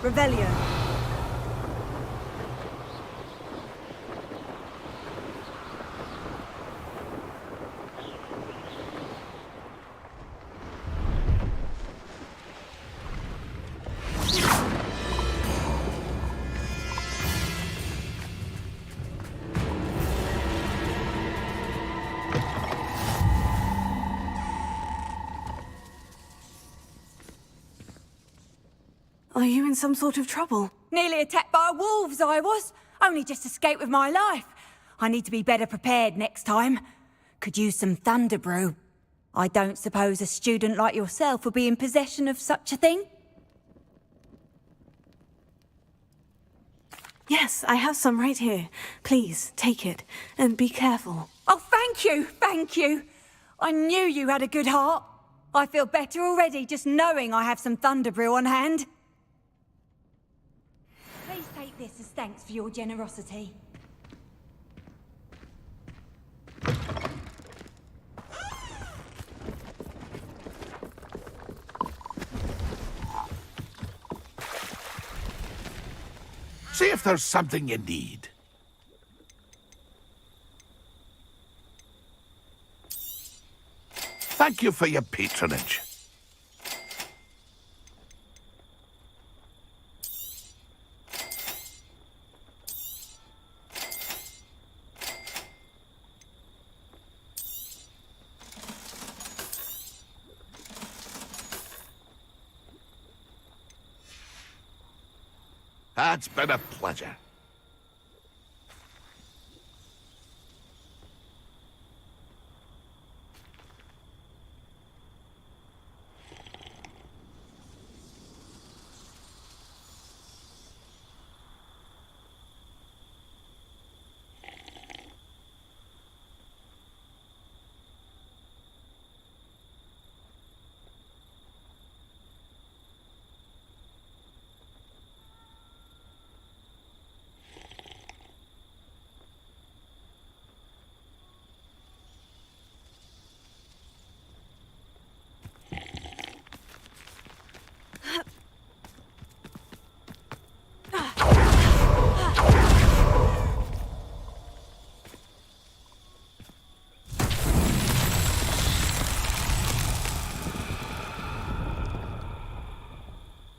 Revelio. Are you in some sort of trouble? Nearly attacked by wolves, I was. Only just escaped with my life. I need to be better prepared next time. Could use some thunder brew. I don't suppose a student like yourself would be in possession of such a thing? Yes, I have some right here. Please, take it. And be careful. Oh, thank you, thank you. I knew you had a good heart. I feel better already just knowing I have some thunder brew on hand. Please take this as thanks for your generosity. See if there's something you need. Thank you for your patronage. It's been a pleasure.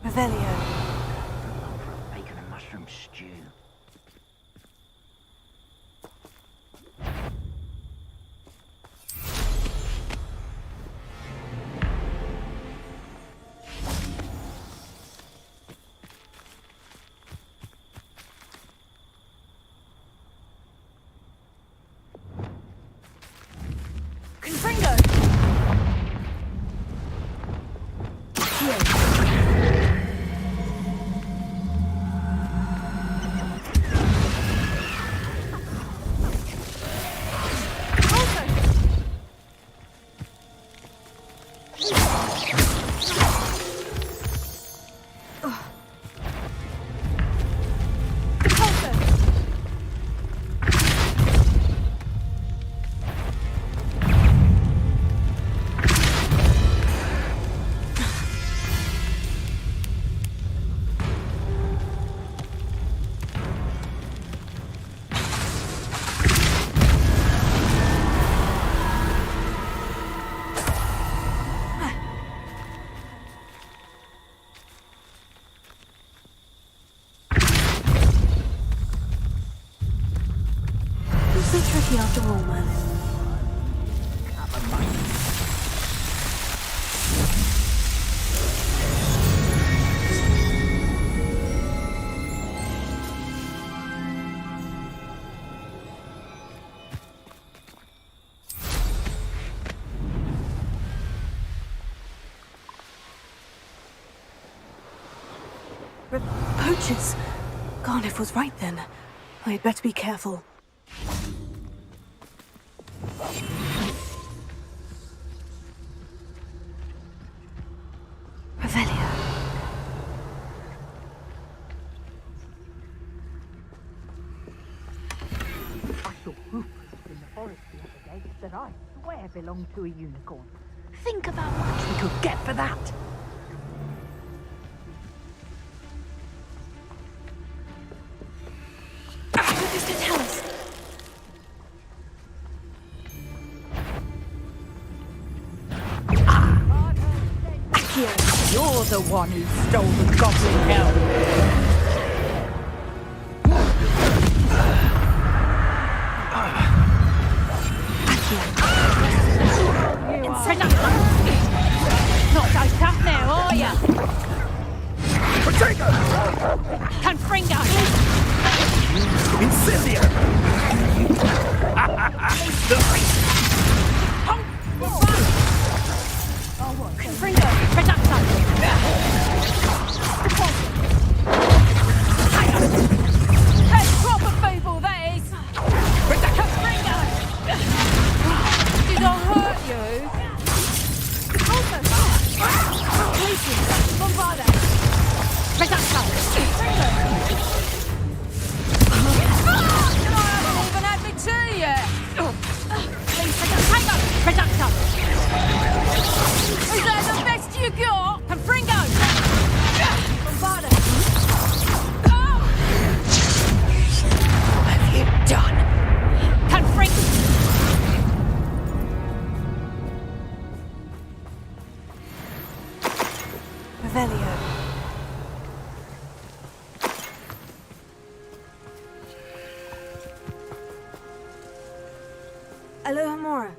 Revelio. Bacon and mushroom stew. Confringo! So tricky after all, Merlin. Poachers! Garniff was right then. I'd better be careful. Revelio. I saw hoofs in the forest the other day that I swear belonged to a unicorn. Think of how much we could get for that. You're the one who stole the goblin helm. Not so tough now, are ya? Potato! Confringo! Incendiar! Confringo! Reducto! That's proper feeble, that is! Confringo! Did I hurt you? Bombarda! Reducto! Confringo! I haven't even had me tea yet! Please, Reducto! Reducto! Is that the best you got? Confringo! Bombarda! What have you done? Confringo! Revelio. Aloha Mora.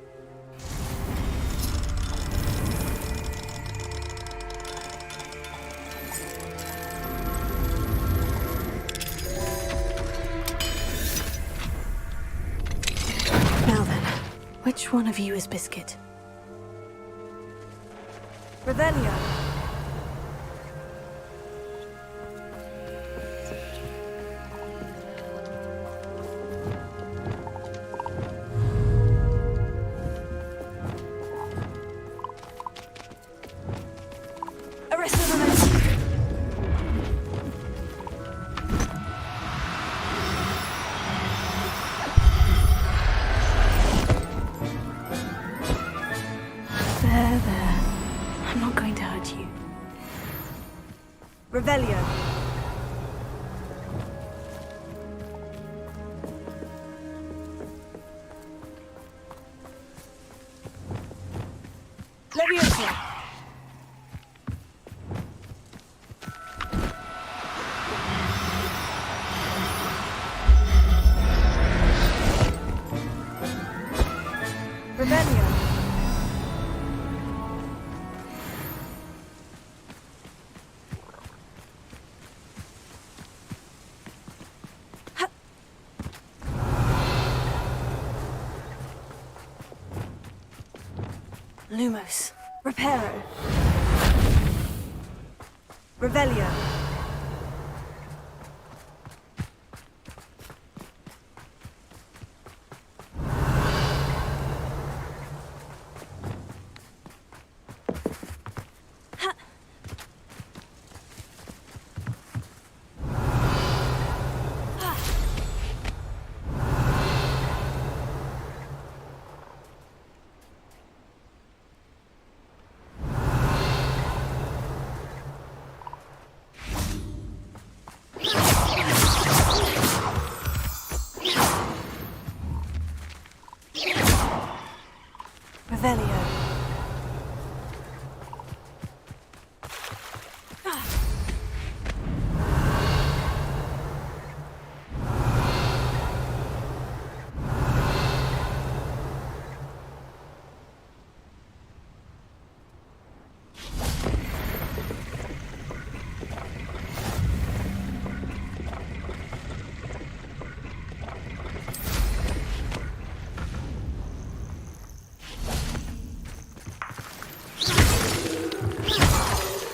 Now then, which one of you is Biscuit? Revelio. Arrest the woman. There. I'm not going to hurt you. Revelio. Leviosa. Revelio. Lumos. Reparo. Revelio. Revelio.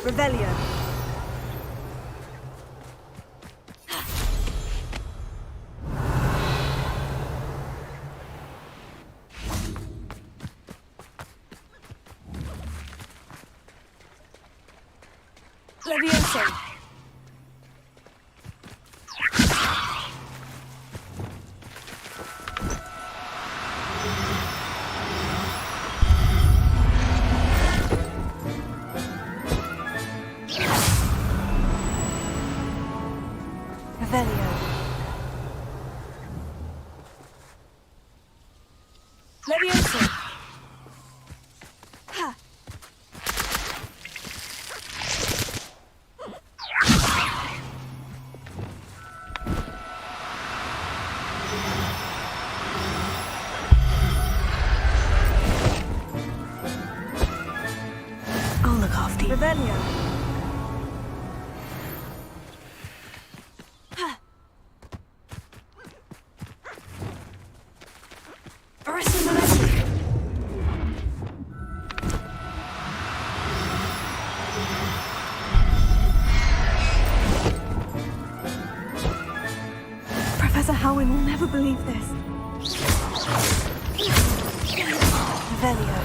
Revelio. Leviosa. Revelio. Leviosa. Ha. I'll look after you. Revelio. Professor Howin will never believe this. Revelio.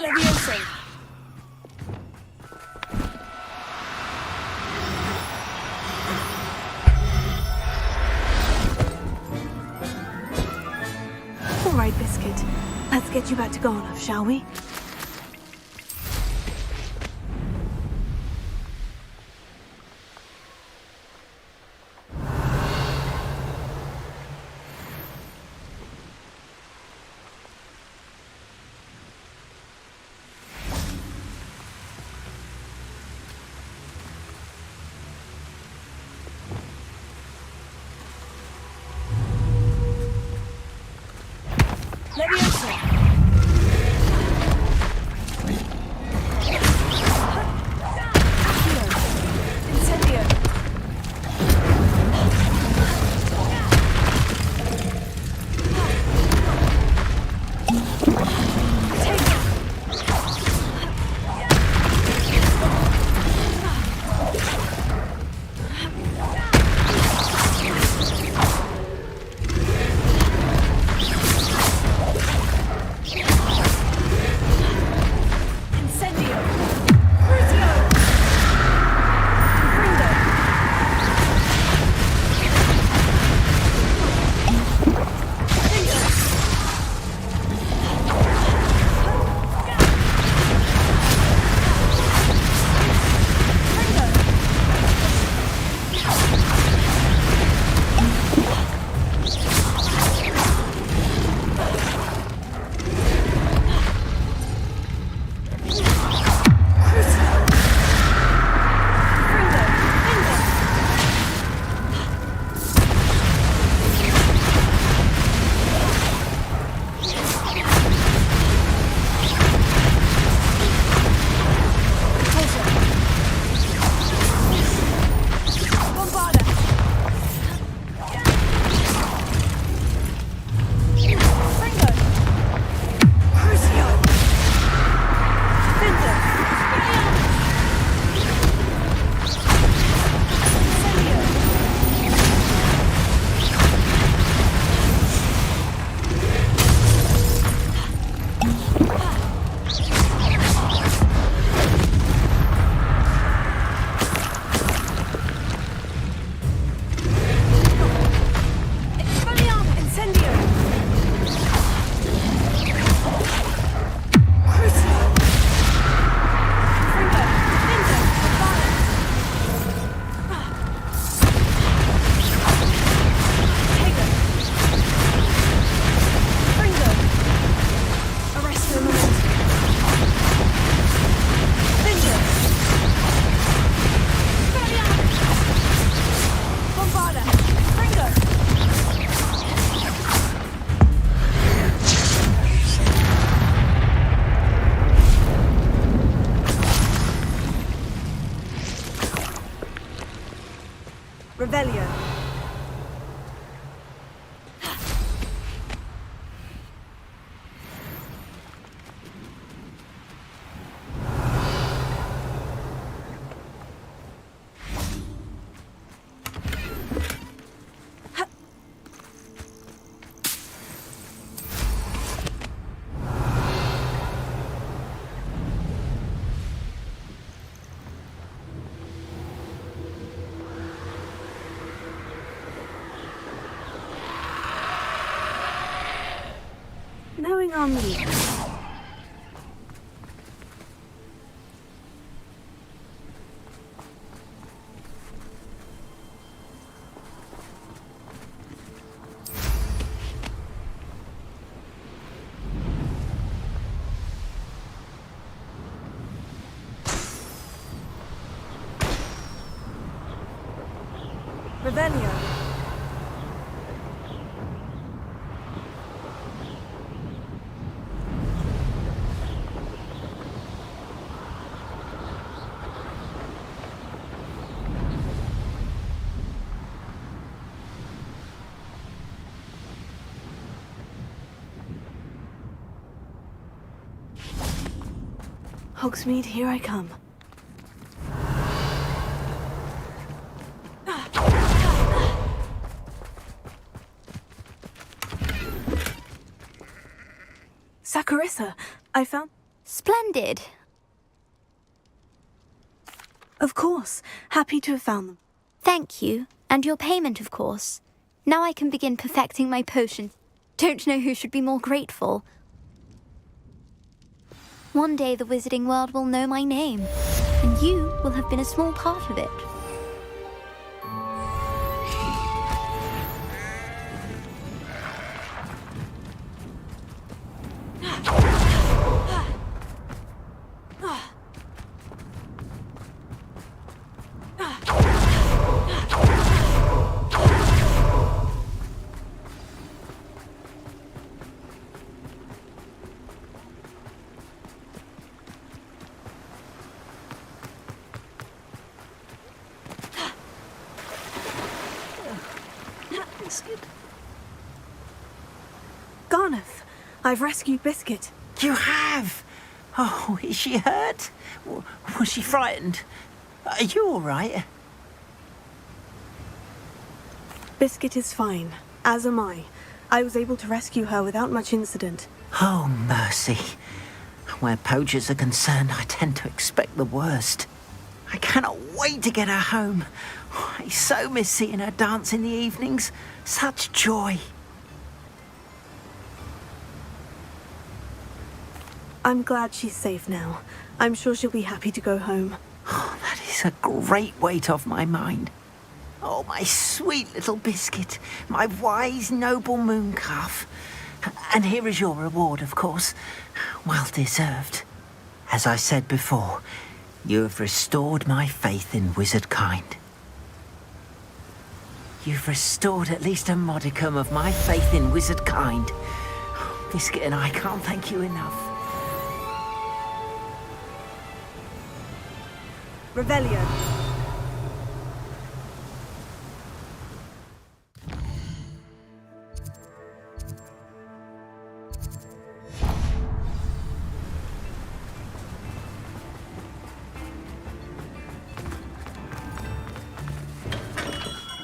Levioso. All right, Biscuit. Let's get you back to Ghana, shall we? Levioso. Incendio. Revelio. Knowing our means. Revelio. Hogsmeade, here I come. Saccharissa, I found... Splendid. Of course. Happy to have found them. Thank you. And your payment, of course. Now I can begin perfecting my potion. Don't know who should be more grateful. One day the wizarding world will know my name, and you will have been a small part of it. Garneth, I've rescued Biscuit. You have? Oh, is she hurt? Was she frightened? Are you all right? Biscuit is fine, as am I. I was able to rescue her without much incident. Oh, mercy. Where poachers are concerned, I tend to expect the worst. I cannot wait to get her home. I so miss seeing her dance in the evenings. Such joy. I'm glad she's safe now. I'm sure she'll be happy to go home. Oh, that is a great weight off my mind. Oh, my sweet little Biscuit, my wise, noble moon calf. And here is your reward, of course. Well deserved. As I said before, you have restored my faith in wizard kind. You've restored at least a modicum of my faith in wizard kind. Biscuit and I can't thank you enough. Revelio.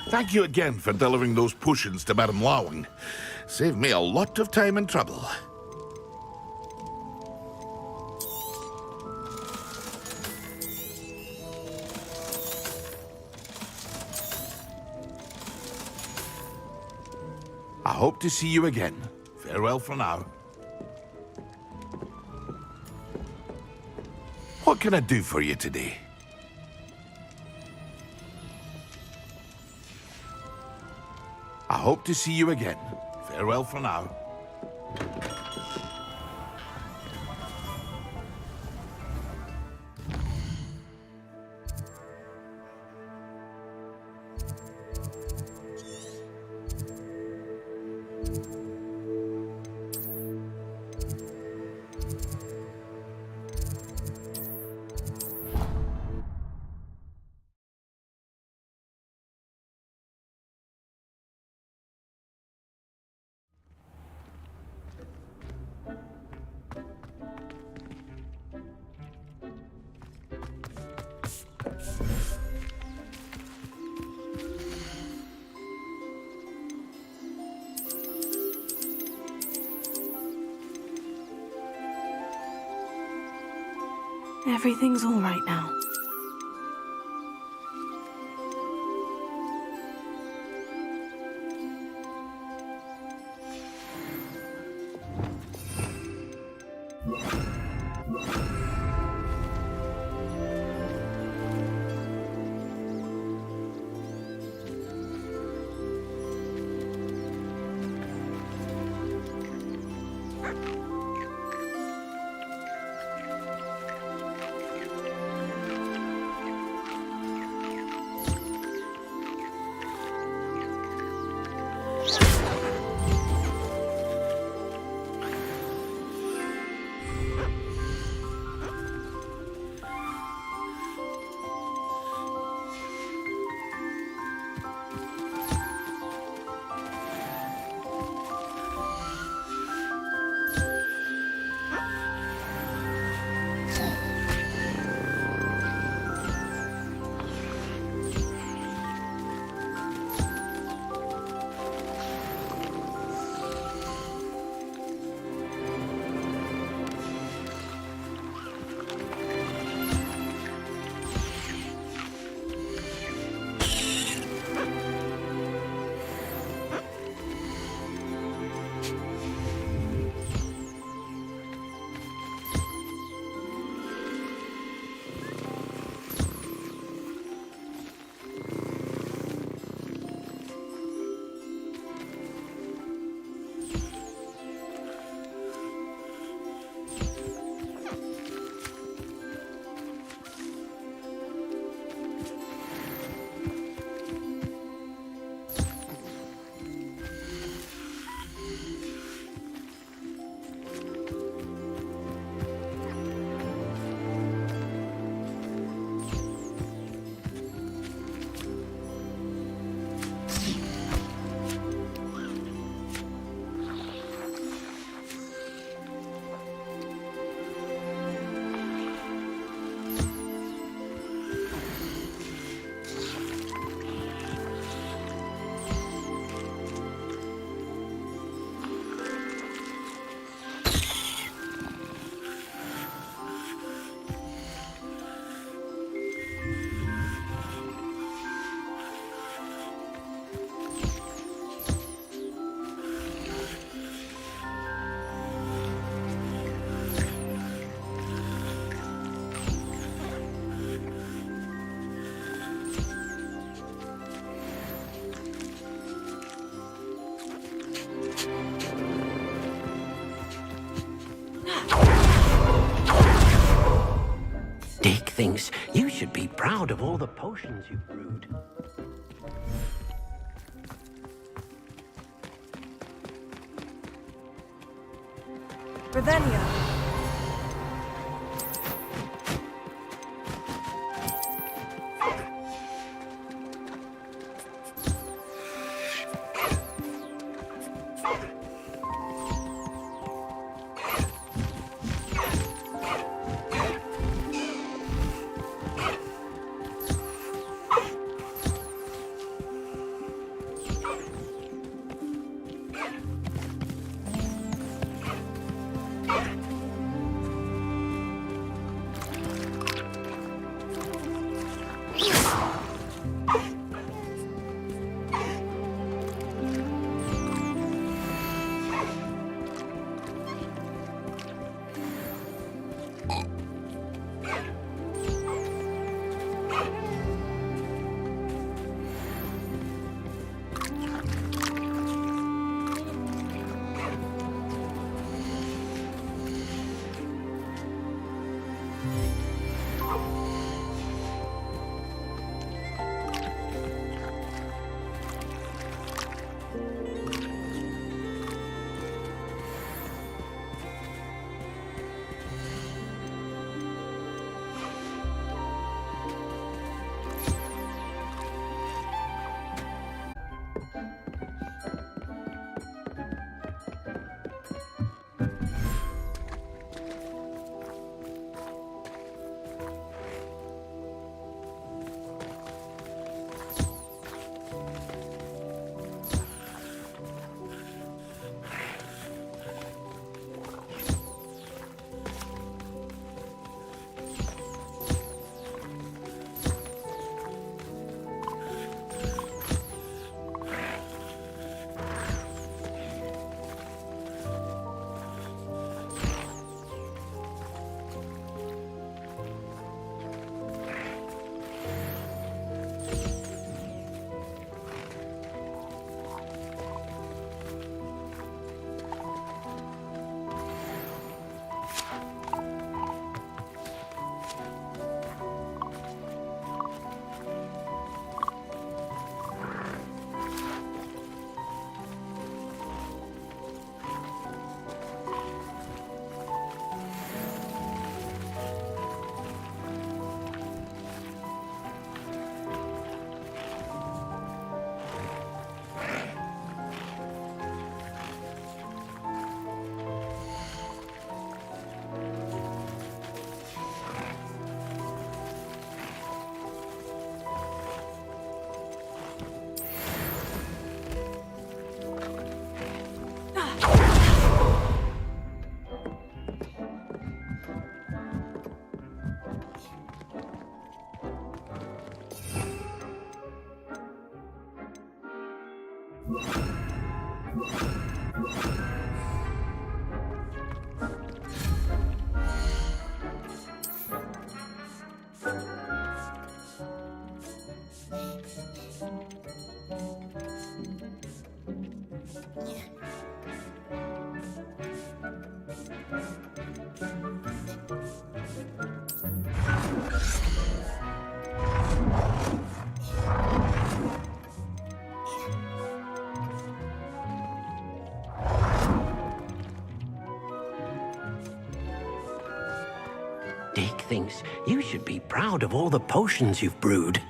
Thank you again for delivering those potions to Madame Lawing. Saved me a lot of time and trouble. I hope to see you again. Farewell for now. What can I do for you today? I hope to see you again. Farewell for now. Everything's all right now. Dick thinks you should be proud of all the potions you've brewed. Ravenna. Dick thinks you should be proud of all the potions you've brewed.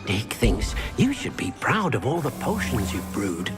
Dick thinks you should be proud of all the potions you've brewed.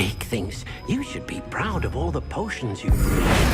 Dick thinks you should be proud of all the potions you brewed.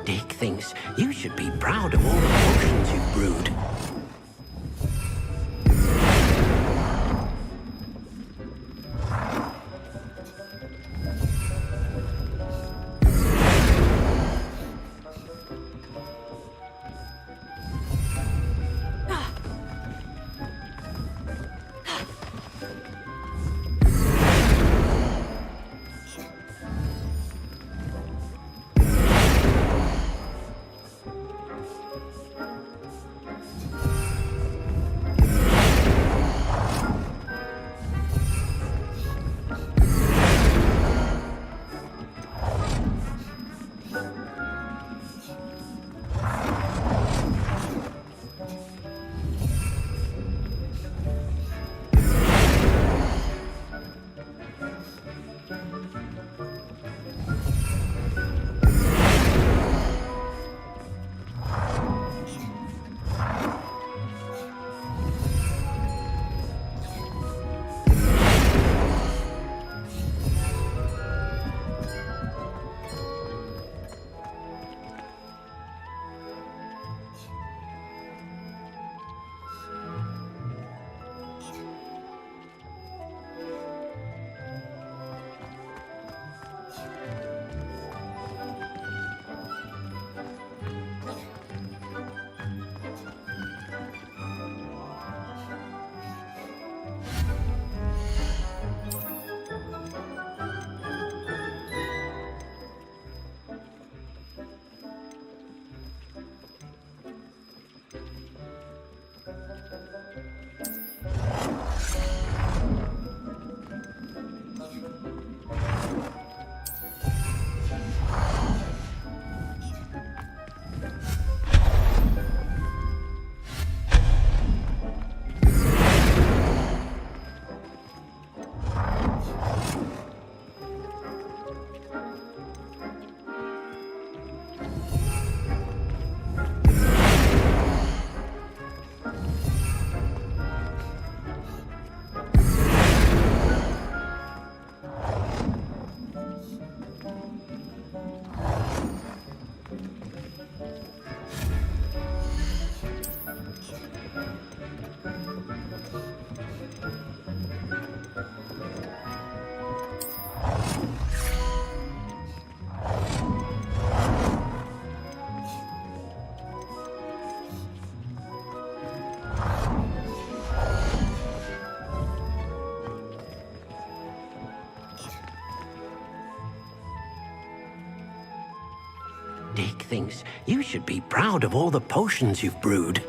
Dick thinks you should be proud of all the potions you've brewed. Dick thinks you should be proud of all the potions you've brewed.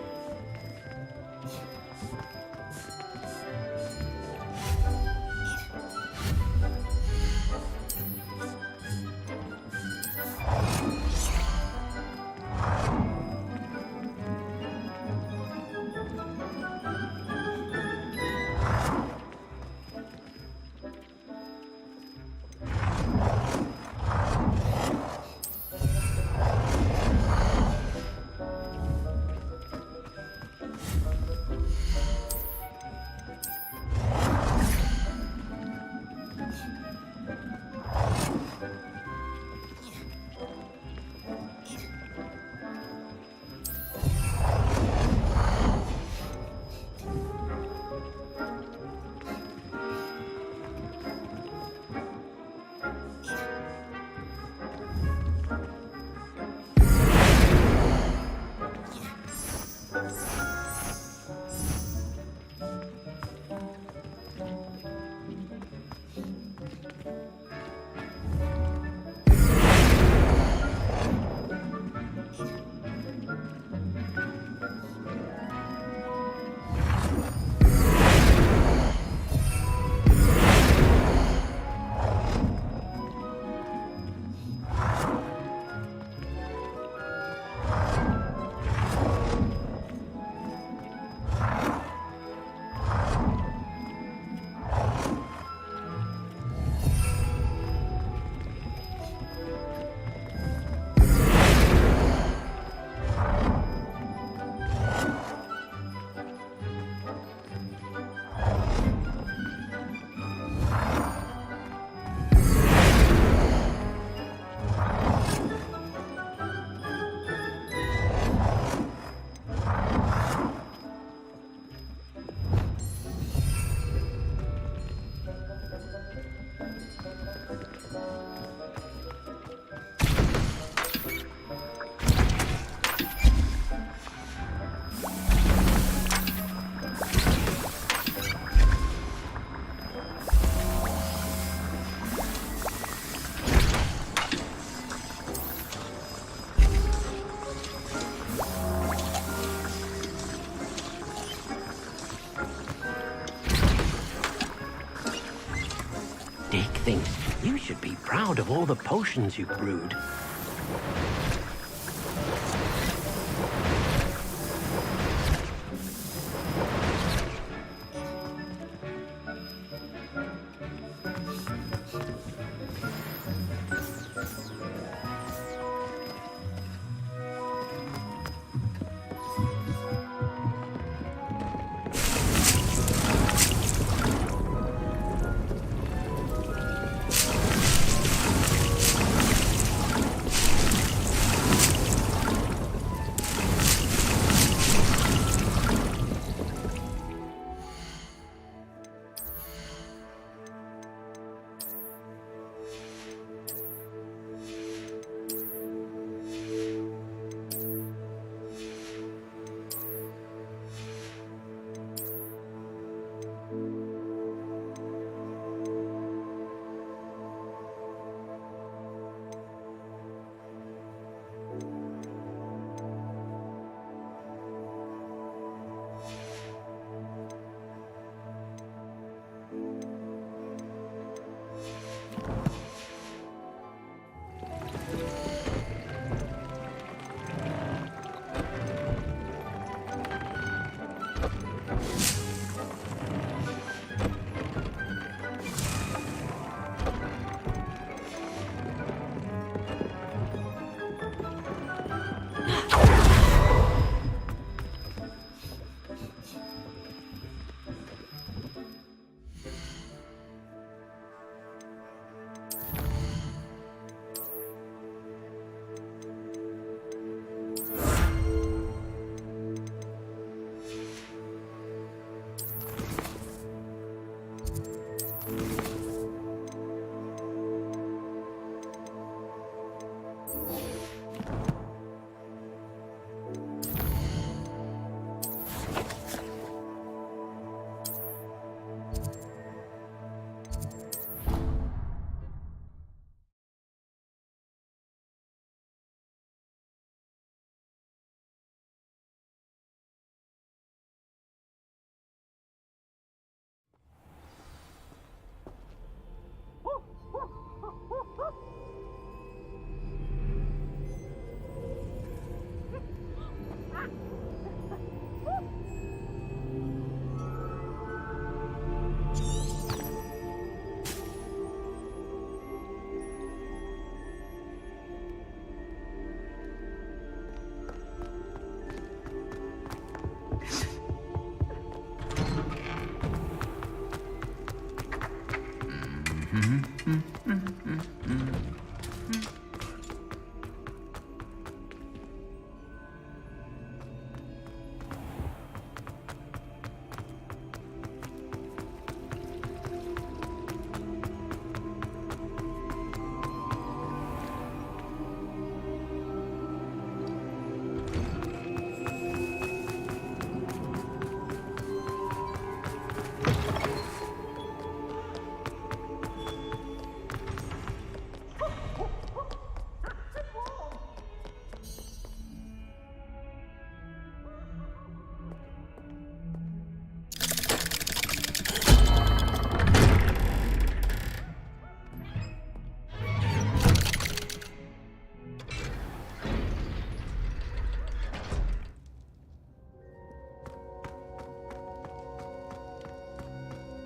Dick thinks you should be proud of all the potions you've brewed.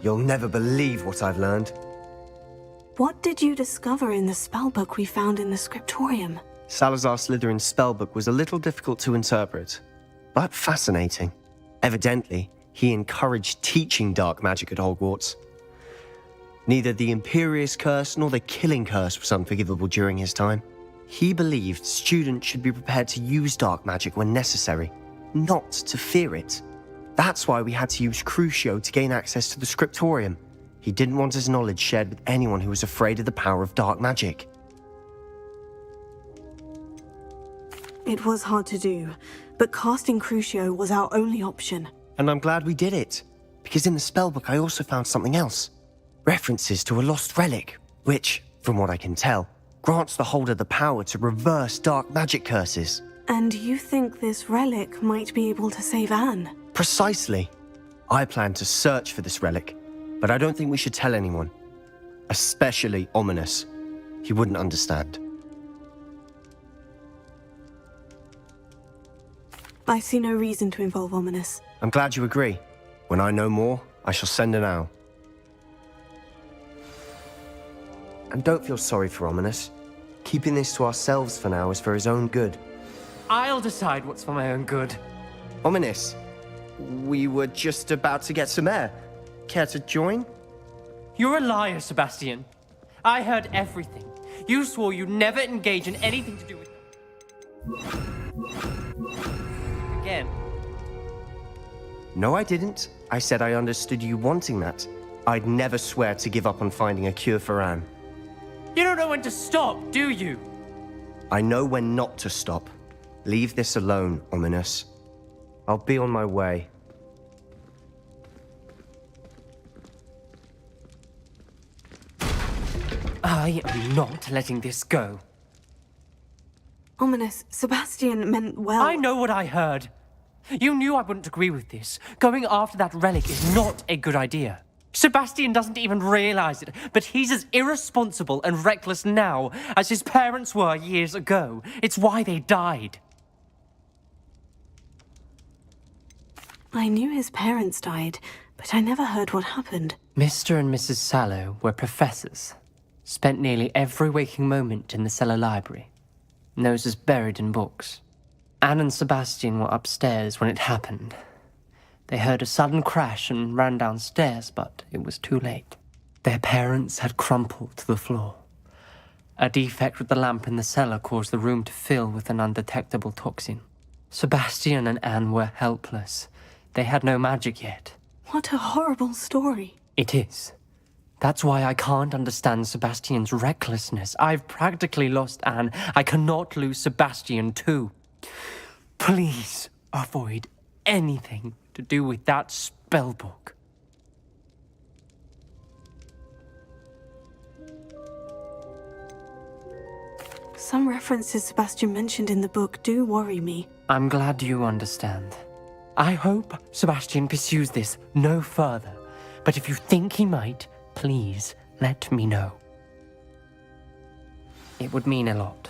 You'll never believe what I've learned. What did you discover in the spellbook we found in the scriptorium? Salazar Slytherin's spellbook was a little difficult to interpret, but fascinating. Evidently, he encouraged teaching dark magic at Hogwarts. Neither the Imperious Curse nor the Killing Curse was unforgivable during his time. He believed students should be prepared to use dark magic when necessary, not to fear it. That's why we had to use Crucio to gain access to the scriptorium. He didn't want his knowledge shared with anyone who was afraid of the power of dark magic. It was hard to do, but casting Crucio was our only option. And I'm glad we did it, because in the spellbook I also found something else. References to a lost relic, which, from what I can tell, grants the holder the power to reverse dark magic curses. And you think this relic might be able to save Anne? Precisely. I plan to search for this relic, but I don't think we should tell anyone. Especially Ominous. He wouldn't understand. I see no reason to involve Ominous. I'm glad you agree. When I know more, I shall send an owl. And don't feel sorry for Ominous. Keeping this to ourselves for now is for his own good. I'll decide what's for my own good. Ominous, we were just about to get some air. Care to join? You're a liar, Sebastian. I heard everything. You swore you'd never engage in anything to do with them. Again. No, I didn't. I said I understood you wanting that. I'd never swear to give up on finding a cure for Anne. You don't know when to stop, do you? I know when not to stop. Leave this alone, Ominous. I'll be on my way. I am not letting this go. Ominous, Sebastian meant well. I know what I heard. You knew I wouldn't agree with this. Going after that relic is not a good idea. Sebastian doesn't even realize it, but he's as irresponsible and reckless now as his parents were years ago. It's why they died. I knew his parents died, but I never heard what happened. Mr. and Mrs. Sallow were professors. Spent nearly every waking moment in the cellar library. Noses buried in books. Anne and Sebastian were upstairs when it happened. They heard a sudden crash and ran downstairs, but it was too late. Their parents had crumpled to the floor. A defect with the lamp in the cellar caused the room to fill with an undetectable toxin. Sebastian and Anne were helpless. They had no magic yet. What a horrible story. It is. That's why I can't understand Sebastian's recklessness. I've practically lost Anne. I cannot lose Sebastian too. Please avoid anything to do with that spellbook. Some references Sebastian mentioned in the book do worry me. I'm glad you understand. I hope Sebastian pursues this no further. But if you think he might, please let me know. It would mean a lot.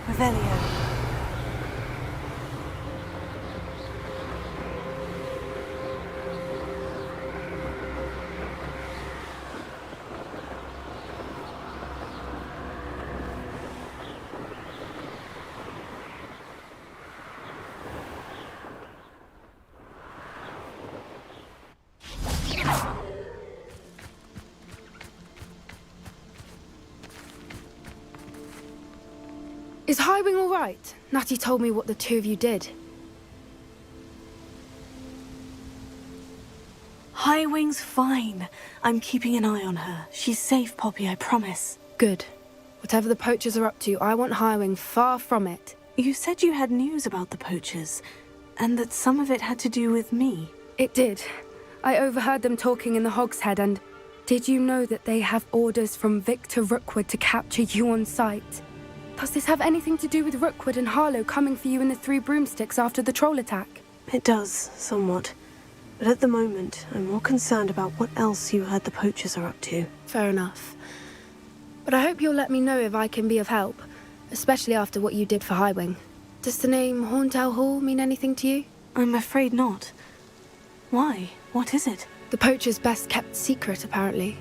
Revelio. Is Highwing all right? Natty told me what the two of you did. Highwing's fine. I'm keeping an eye on her. She's safe, Poppy, I promise. Good. Whatever the poachers are up to, I want Highwing far from it. You said you had news about the poachers, and that some of it had to do with me. It did. I overheard them talking in the Hogshead, and did you know that they have orders from Victor Rookwood to capture you on sight? Does this have anything to do with Rookwood and Harlow coming for you in the Three Broomsticks after the troll attack? It does, somewhat. But at the moment, I'm more concerned about what else you heard the poachers are up to. Fair enough. But I hope you'll let me know if I can be of help, especially after what you did for Highwing. Does the name Horntail Hall mean anything to you? I'm afraid not. Why? What is it? The poachers' best kept secret, apparently.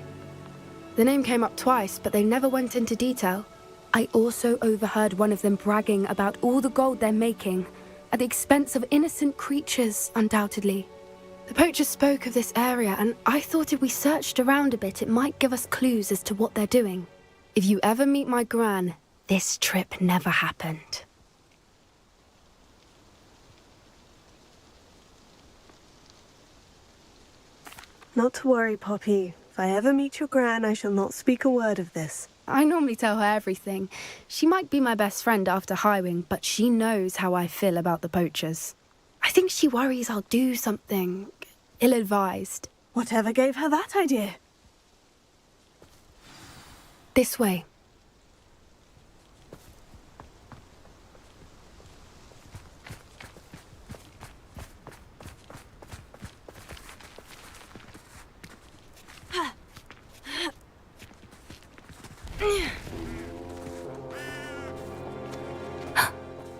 The name came up twice, but they never went into detail. I also overheard one of them bragging about all the gold they're making, at the expense of innocent creatures, undoubtedly. The poachers spoke of this area, and I thought if we searched around a bit, it might give us clues as to what they're doing. If you ever meet my gran, this trip never happened. Not to worry, Poppy. If I ever meet your gran, I shall not speak a word of this. I normally tell her everything. She might be my best friend after Highwing, but she knows how I feel about the poachers. I think she worries I'll do something ill-advised. Whatever gave her that idea? This way.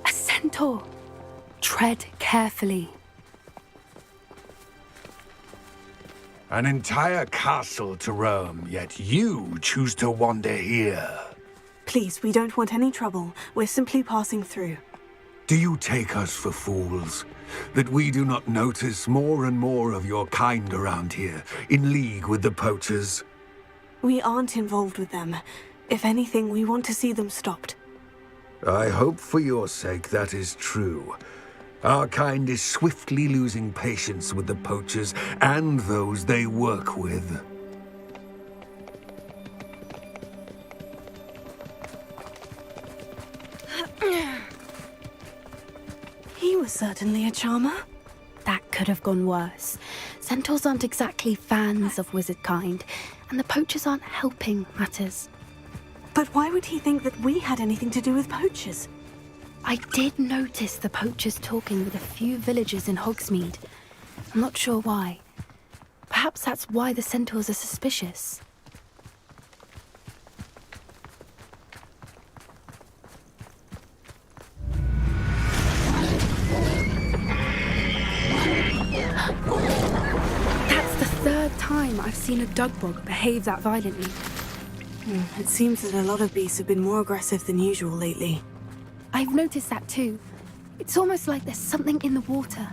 A centaur. Tread carefully. An entire castle to roam, yet you choose to wander here. Please, we don't want any trouble. We're simply passing through. Do you take us for fools? That we do not notice more and more of your kind around here, in league with the poachers? We aren't involved with them. If anything, we want to see them stopped. I hope for your sake that is true. Our kind is swiftly losing patience with the poachers and those they work with. He was certainly a charmer. That could have gone worse. Centaurs aren't exactly fans of wizard kind, and the poachers aren't helping matters. But why would he think that we had anything to do with poachers? I did notice the poachers talking with a few villagers in Hogsmeade. I'm not sure why. Perhaps that's why the centaurs are suspicious. That's the third time I've seen a dugbog behave that violently. It seems that a lot of beasts have been more aggressive than usual lately. I've noticed that too. It's almost like there's something in the water.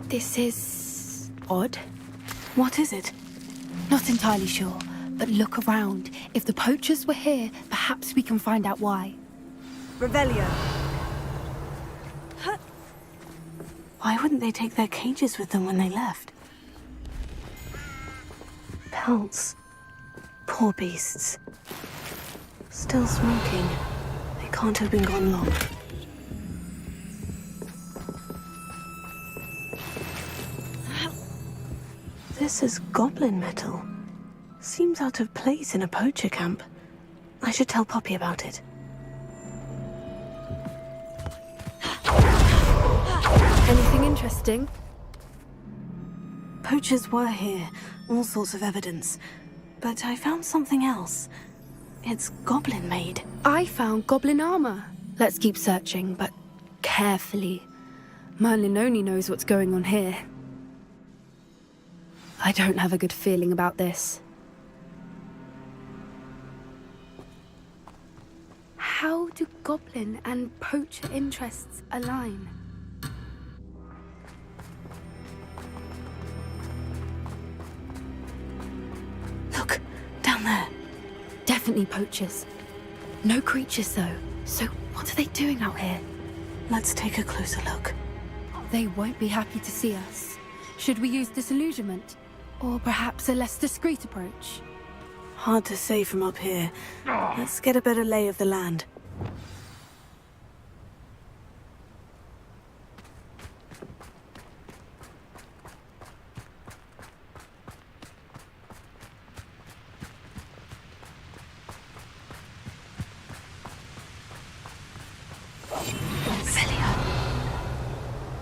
This is odd. What is it? Not entirely sure, but look around. If the poachers were here, perhaps we can find out why. Revelio. Why wouldn't they take their cages with them when they left? Pelts. Poor beasts. Still smoking. They can't have been gone long. This is goblin metal. Seems out of place in a poacher camp. I should tell Poppy about it. Anything interesting? Poachers were here, all sorts of evidence. But I found something else. It's goblin-made. I found goblin armor. Let's keep searching, but carefully. Merlin only knows what's going on here. I don't have a good feeling about this. How do goblin and poacher interests align? Look, down there. Definitely poachers. No creatures, though. So what are they doing out here? Let's take a closer look. They won't be happy to see us. Should we use disillusionment? Or perhaps a less discreet approach? Hard to say from up here. Let's get a better lay of the land.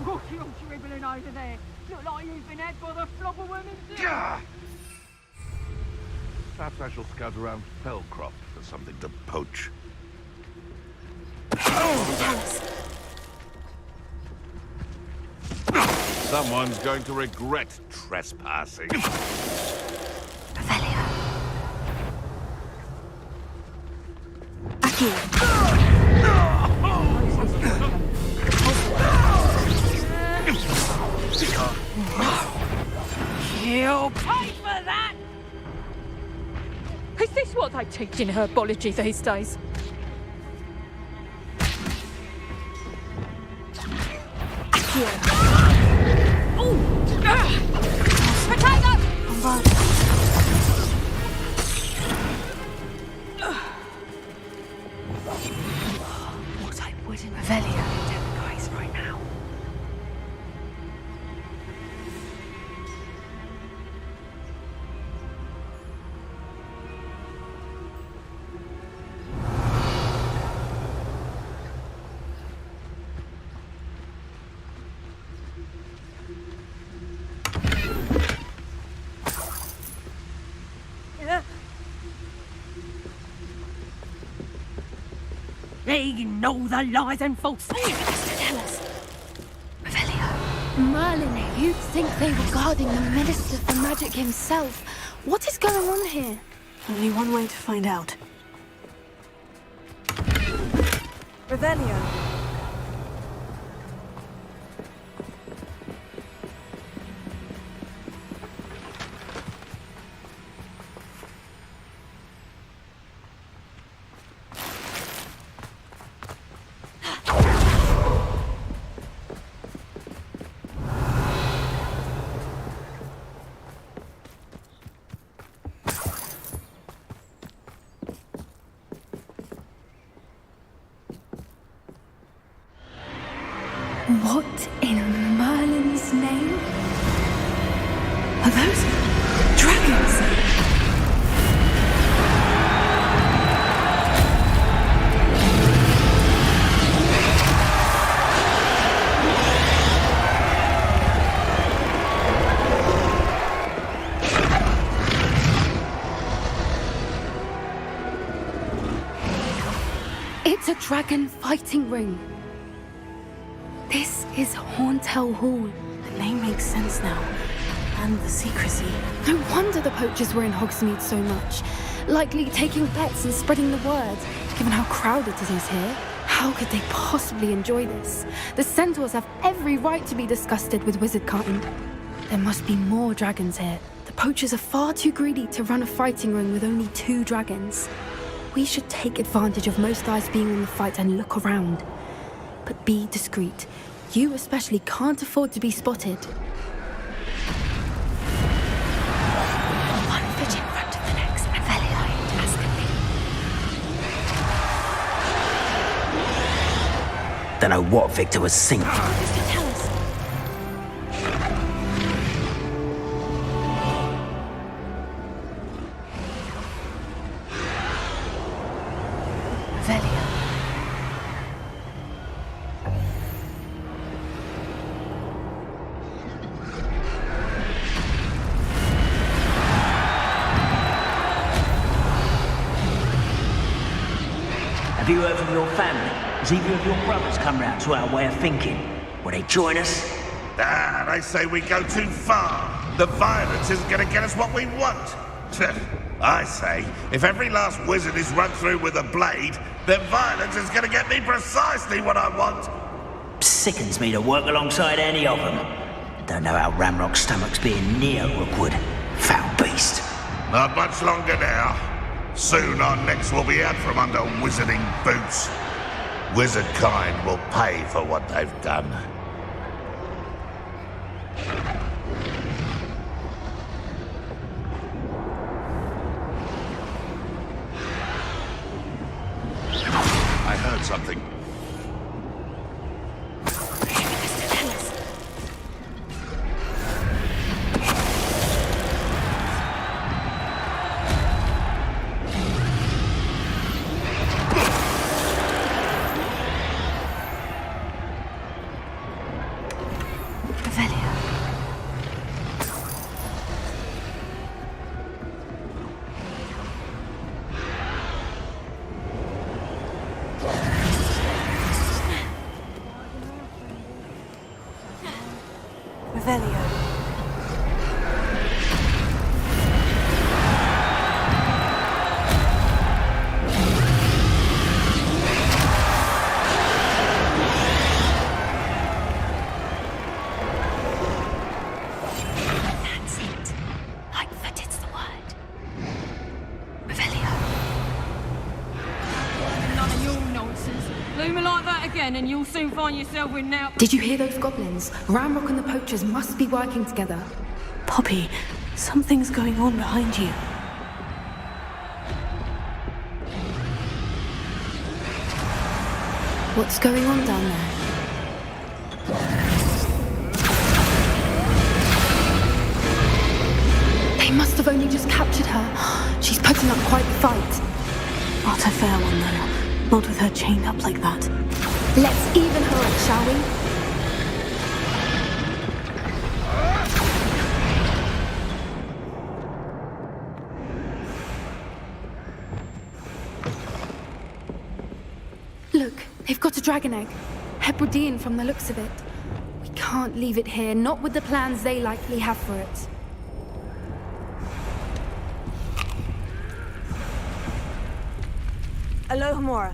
What are you dribbling over there? Look like you've been had by the flog of women. Perhaps I shall scout around Fellcroft for something to poach. Someone's going to regret trespassing. You'll pay for that! Is this what they teach in herbology these days? Potato! What I would in Revelio guys right now. They know the lies and false. Tell us. Revelio. Merlin, you'd think they were guarding the Minister for Magic himself. What is going on here? Only one way to find out. Revelio. What in Merlin's name? Are those dragons? It's a dragon fighting ring. This is Hauntel Hall. The name makes sense now. And the secrecy. No wonder the poachers were in Hogsmeade so much. Likely taking bets and spreading the word. Given how crowded it is here, how could they possibly enjoy this? The centaurs have every right to be disgusted with wizardkind. There must be more dragons here. The poachers are far too greedy to run a fighting ring with only 2 dragons. We should take advantage of most eyes being on the fight and look around. But be discreet. You especially can't afford to be spotted. One foot in front of the next, Revelio desperately. Don't know what Victor was thinking. Tell us. Revelio. Have you heard from your family? Has either of your brothers come round to our way of thinking? Will they join us? They say we go too far. The violence isn't going to get us what we want. I say, if every last wizard is run through with a blade, then violence is going to get me precisely what I want. Sickens me to work alongside any of them. Don't know how Ramrock's stomach's being near Rookwood. Foul beast. Not much longer now. Soon our necks will be out from under wizarding boots. Wizard kind will pay for what they've done. I heard something. Revelio. That's it. Lightfooted's the word. Revelio. None of your nonsense. Leave me like that again and you'll soon find yourself with now... Did you hear those goblins? Ramrock and the poachers must be working together. Poppy, something's going on behind you. What's going on down there? They must have only just captured her. She's putting up quite the fight. Not a fair one, though. Not with her chained up like that. Let's even her up, shall we? Look, they've got a dragon egg. Hebridean from the looks of it. We can't leave it here, not with the plans they likely have for it. Alohomora.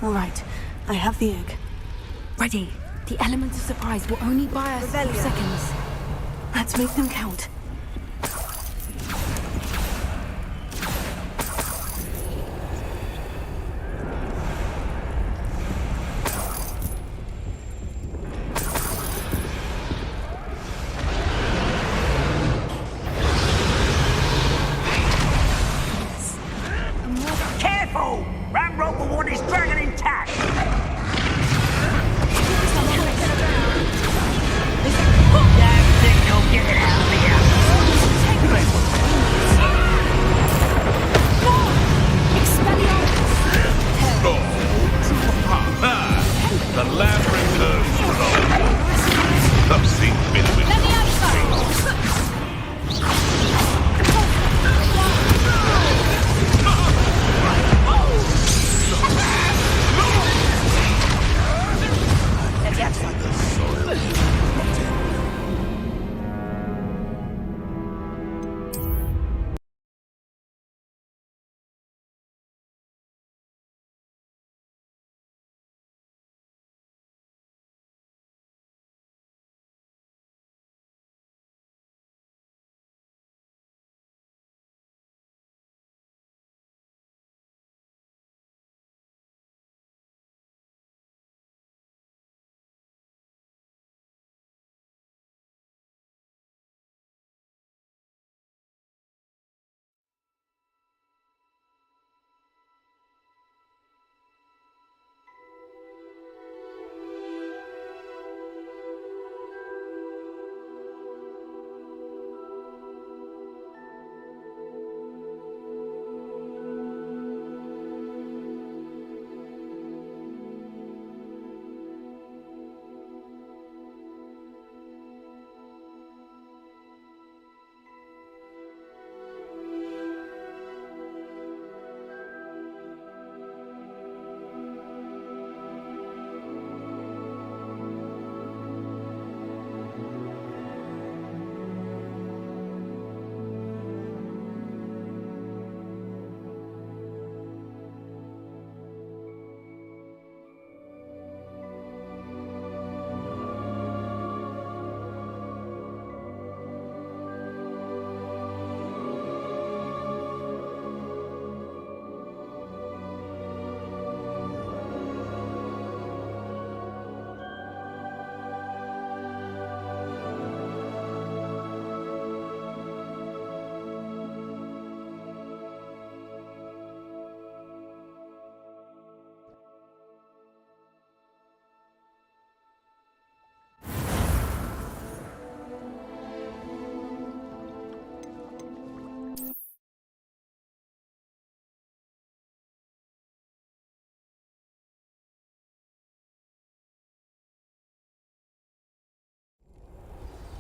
All right, I have the egg. Ready. The element of surprise will only buy us a few seconds. Let's make them count. Careful! Ramrock will want his dragon intact! Don't think you'll get it out of here!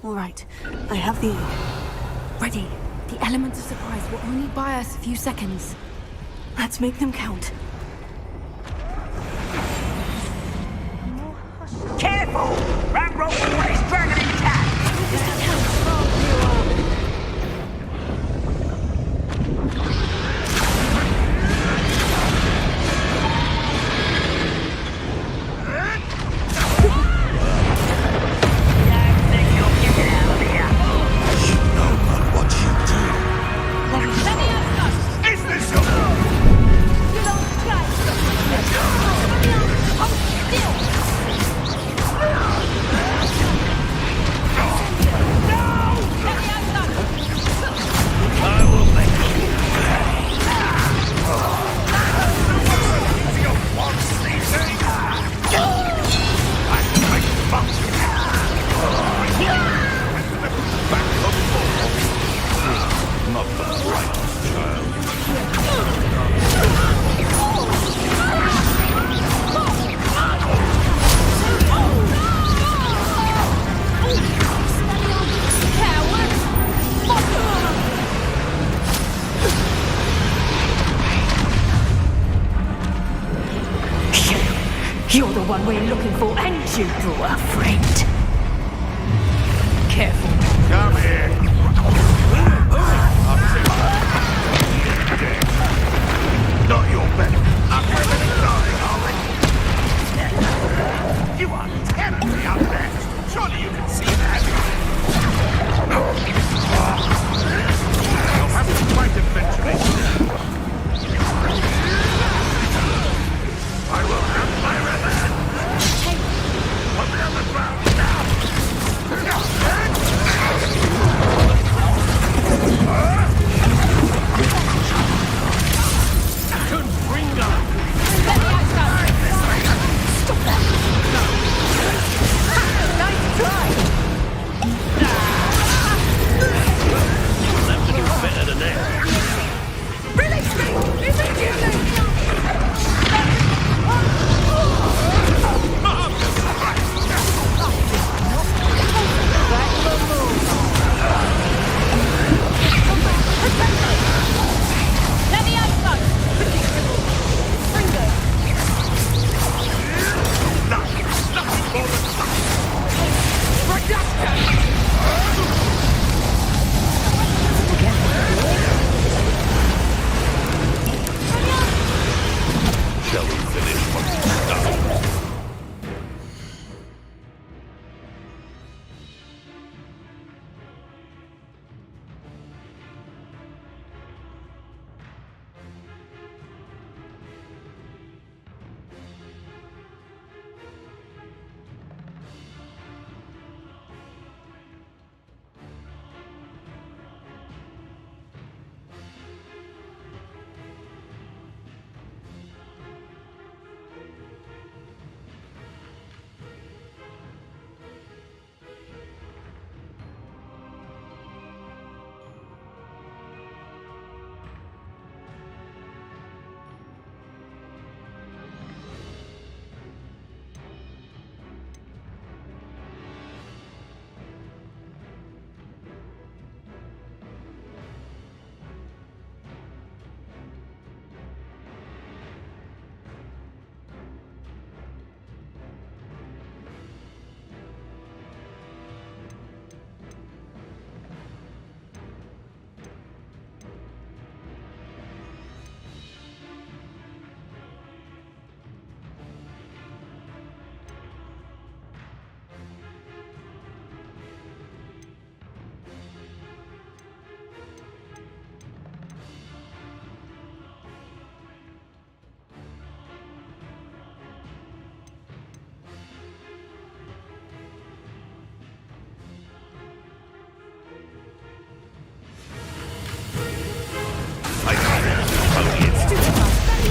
All right, I have the air. Ready. The element of surprise will only buy us a few seconds. Let's make them count. Careful! Ramrock always dragging in cat! You're the one we're looking for, and you brought a friend. Careful. Come here. Not your bet. I'm really sorry, Holly. You are terribly outmatched. Surely you can see that. You'll have to fight eventually. I will have my revenge. Put me on the ground now. Shall we finish what we started?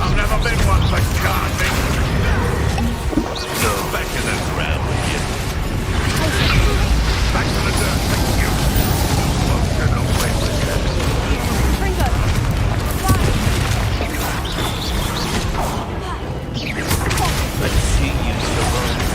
I've never been one for carting. Go back to the ground with you. Back to the dirt, thank you. Motion away with you. Let's see you survive.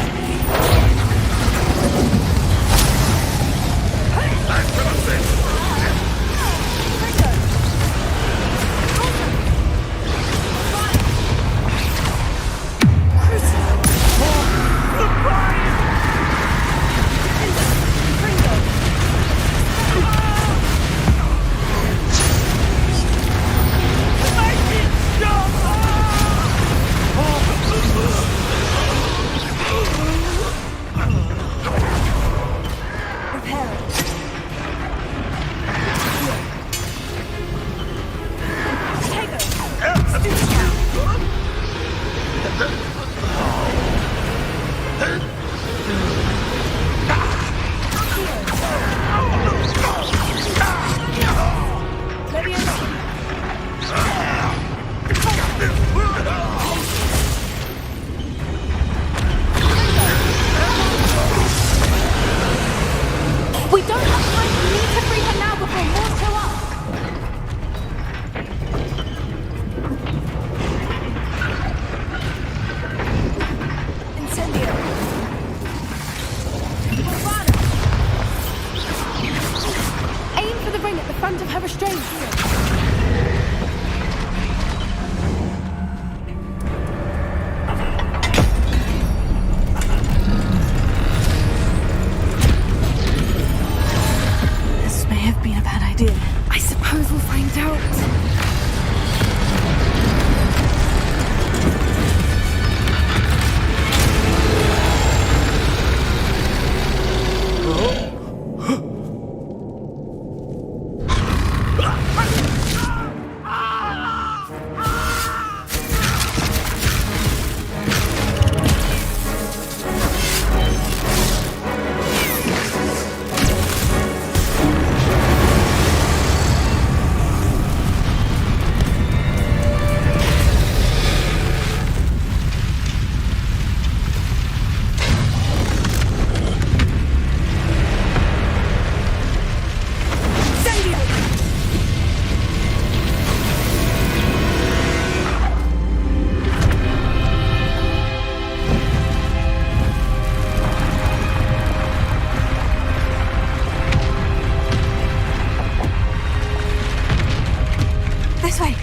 This way.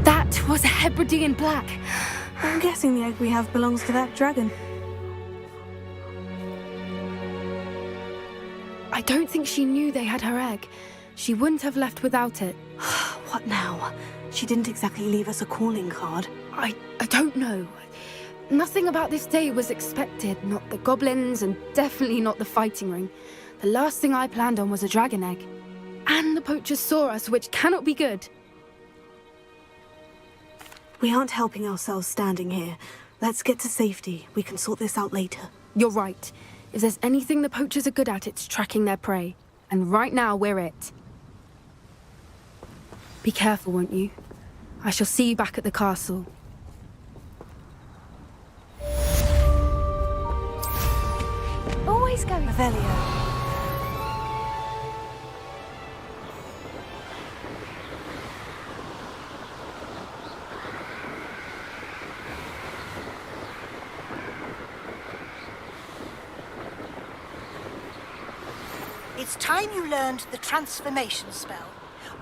That was a Hebridean black. I'm guessing the egg we have belongs to that dragon. I don't think she knew they had her egg. She wouldn't have left without it. What now? She didn't exactly leave us a calling card. I don't know. Nothing about this day was expected. Not the goblins, and definitely not the fighting ring. The last thing I planned on was a dragon egg. And the poachers saw us, which cannot be good. We aren't helping ourselves standing here. Let's get to safety. We can sort this out later. You're right. If there's anything the poachers are good at, it's tracking their prey. And right now, we're it. Be careful, won't you? I shall see you back at the castle. Always go. Revelio. It's time you learned the transformation spell.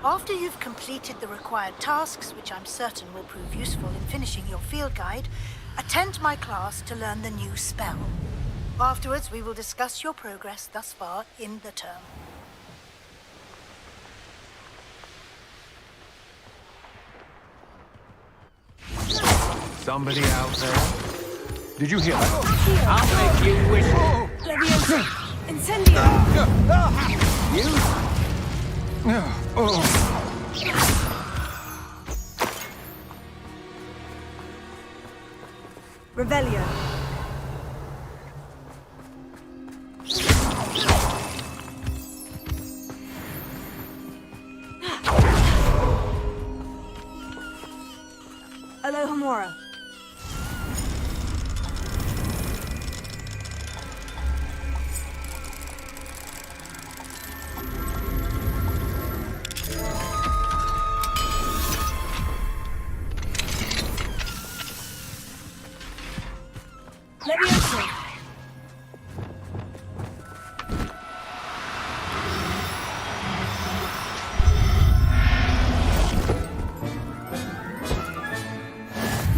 After you've completed the required tasks, which I'm certain will prove useful in finishing your field guide, attend my class to learn the new spell. Afterwards, we will discuss your progress thus far in the term. Somebody out there? Did you hear that? I'll make you wish. Leviosa! Incendio! Revelio. Alohomora. Leviosa.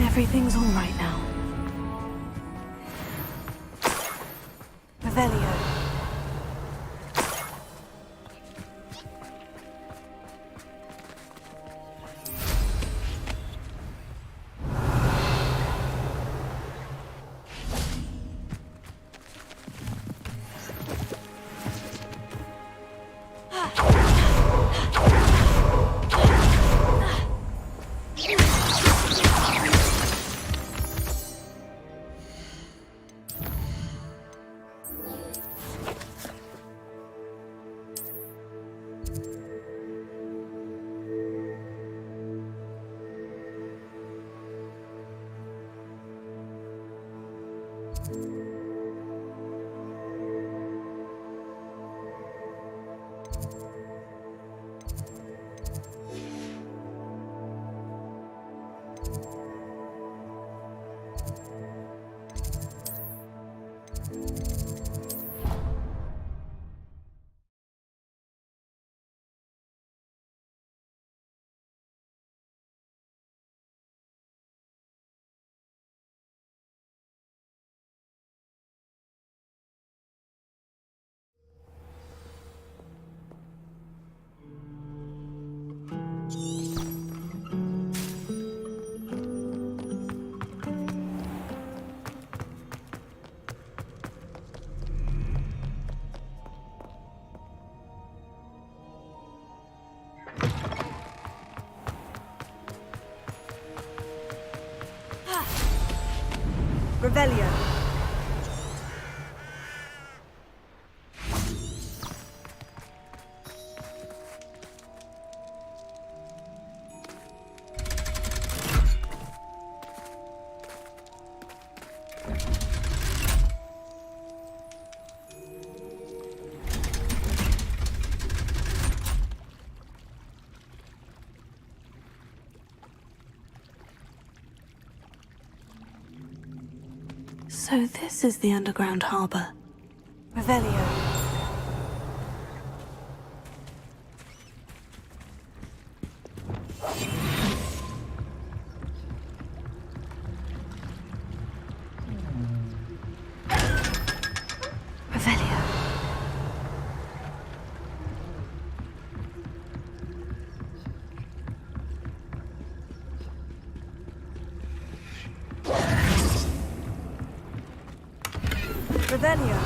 Everything's all right now. Revelio. Revelio. So this is the underground harbour. Revelio. Revelio. Revelio.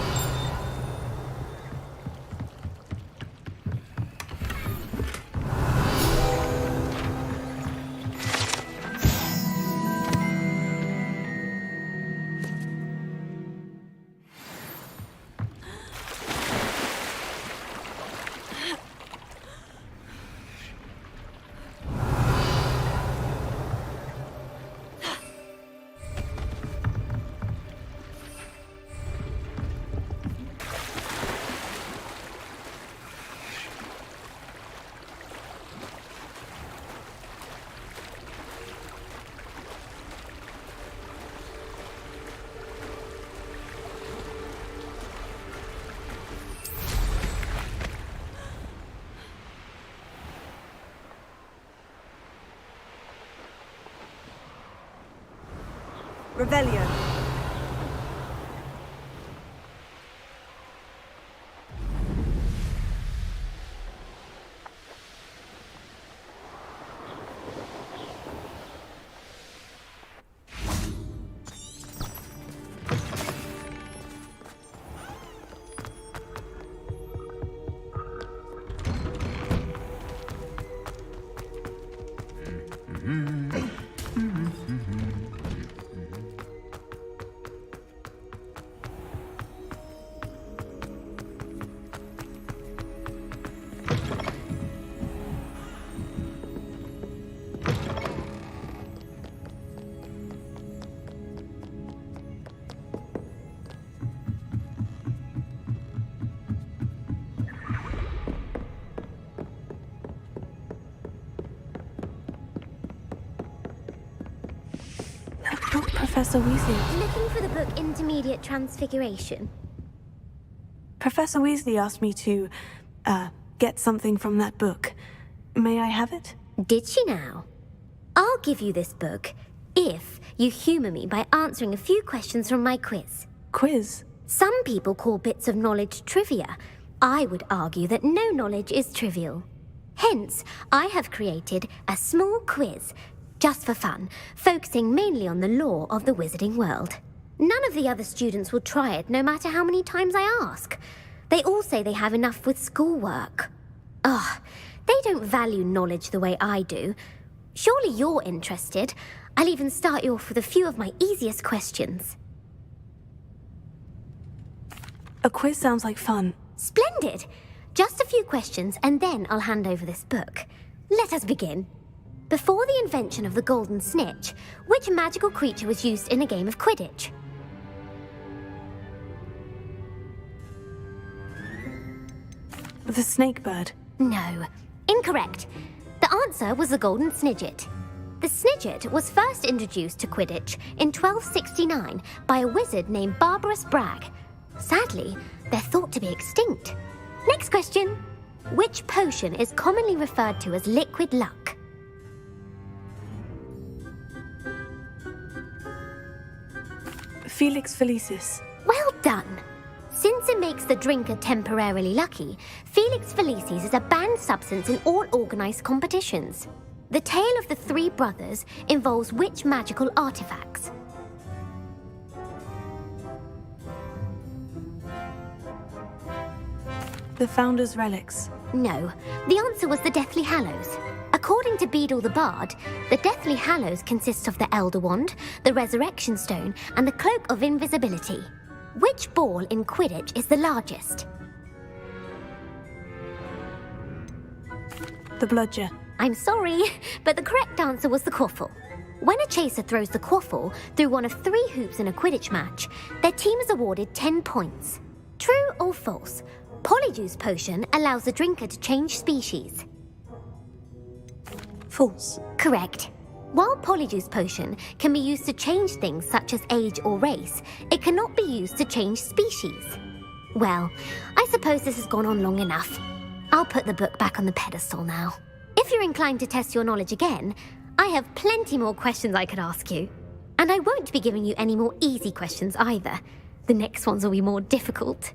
Revelio. Look, Professor Weasley. Looking for the book Intermediate Transfiguration? Professor Weasley asked me to, get something from that book. May I have it? Did she now? I'll give you this book if you humour me by answering a few questions from my quiz. Quiz? Some people call bits of knowledge trivia. I would argue that no knowledge is trivial. Hence, I have created a small quiz, just for fun, focusing mainly on the lore of the wizarding world. None of the other students will try it, no matter how many times I ask. They all say they have enough with schoolwork. Ugh, they don't value knowledge the way I do. Surely you're interested. I'll even start you off with a few of my easiest questions. A quiz sounds like fun. Splendid! Just a few questions, and then I'll hand over this book. Let us begin. Before the invention of the golden snitch, which magical creature was used in a game of Quidditch? The snake bird. No. Incorrect. The answer was the golden snidget. The snidget was first introduced to Quidditch in 1269 by a wizard named Barbarous Bragg. Sadly, they're thought to be extinct. Next question. Which potion is commonly referred to as liquid luck? Felix Felicis. Well done. Since it makes the drinker temporarily lucky, Felix Felicis is a banned substance in all organised competitions. The tale of the three brothers involves which magical artifacts? The Founder's Relics. No, the answer was the Deathly Hallows. According to Beadle the Bard, the Deathly Hallows consists of the Elder Wand, the Resurrection Stone, and the Cloak of Invisibility. Which ball in Quidditch is the largest? The Bludger. I'm sorry, but the correct answer was the Quaffle. When a chaser throws the Quaffle through one of 3 hoops in a Quidditch match, their team is awarded 10 points. True or false? Polyjuice potion allows the drinker to change species. False. Correct. While Polyjuice Potion can be used to change things such as age or race, it cannot be used to change species. Well, I suppose this has gone on long enough. I'll put the book back on the pedestal now. If you're inclined to test your knowledge again, I have plenty more questions I could ask you. And I won't be giving you any more easy questions either. The next ones will be more difficult.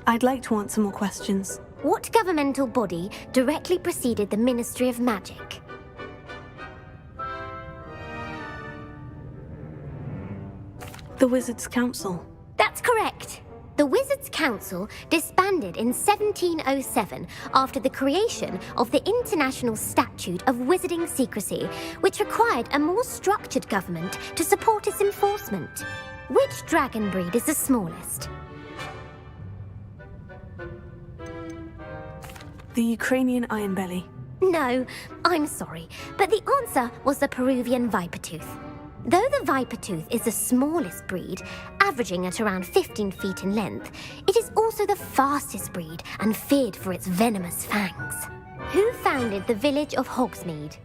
I'd like to answer more questions. What governmental body directly preceded the Ministry of Magic? The Wizards' Council. That's correct. The Wizards' Council disbanded in 1707 after the creation of the International Statute of Wizarding Secrecy, which required a more structured government to support its enforcement. Which dragon breed is the smallest? The Ukrainian Ironbelly. No, I'm sorry, but the answer was the Peruvian Vipertooth. Though the Vipertooth is the smallest breed, averaging at around 15 feet in length, it is also the fastest breed and feared for its venomous fangs. Who founded the village of Hogsmeade?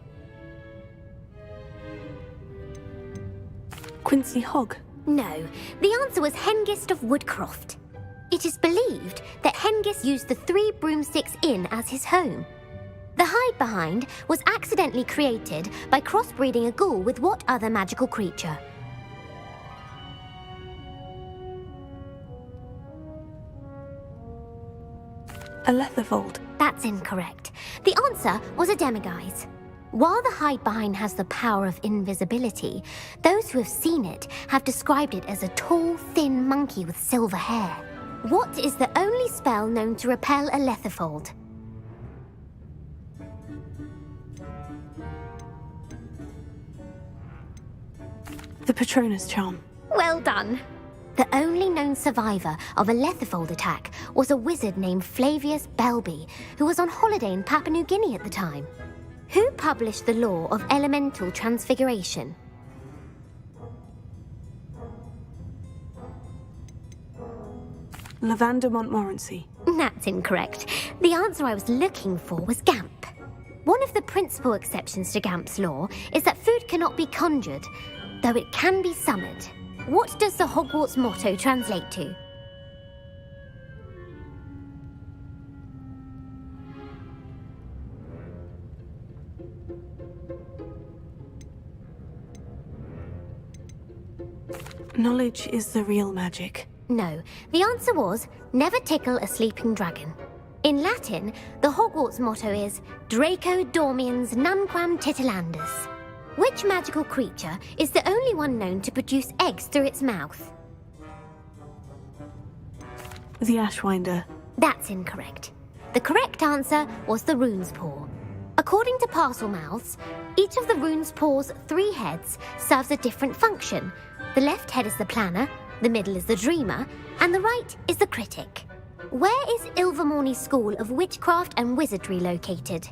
Quincy Hogg. No, the answer was Hengist of Woodcroft. It is believed that Hengist used the Three Broomsticks Inn as his home. The hide-behind was accidentally created by crossbreeding a ghoul with what other magical creature? A Letherfold. That's incorrect. The answer was a demiguise. While the hide-behind has the power of invisibility, those who have seen it have described it as a tall, thin monkey with silver hair. What is the only spell known to repel a Letherfold? The Patronus Charm. Well done. The only known survivor of a Letherfold attack was a wizard named Flavius Belby, who was on holiday in Papua New Guinea at the time. Who published the law of elemental transfiguration? Lavender Montmorency. That's incorrect. The answer I was looking for was Gamp. One of the principal exceptions to Gamp's law is that food cannot be conjured, though it can be summoned. What does the Hogwarts motto translate to? Knowledge is the real magic. No, the answer was, never tickle a sleeping dragon. In Latin, the Hogwarts motto is Draco Dormiens Nunquam Titilandus. Which magical creature is the only one known to produce eggs through its mouth? The Ashwinder. That's incorrect. The correct answer was the Rune's Paw. According to Parselmouths, each of the Rune's Paw's 3 heads serves a different function. The left head is the planner, the middle is the dreamer, and the right is the critic. Where is Ilvermorny School of Witchcraft and Wizardry located?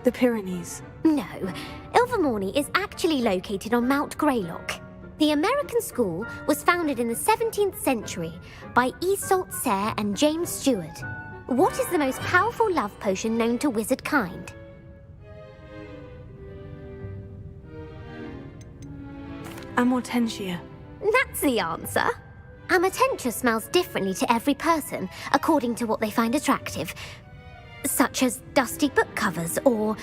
The Pyrenees. No, Ilvermorny is actually located on Mount Greylock. The American school was founded in the 17th century by Iseult Sayre and James Stewart. What is the most powerful love potion known to wizard kind? Amortentia. That's the answer. Amortentia smells differently to every person, according to what they find attractive, such as dusty book covers or...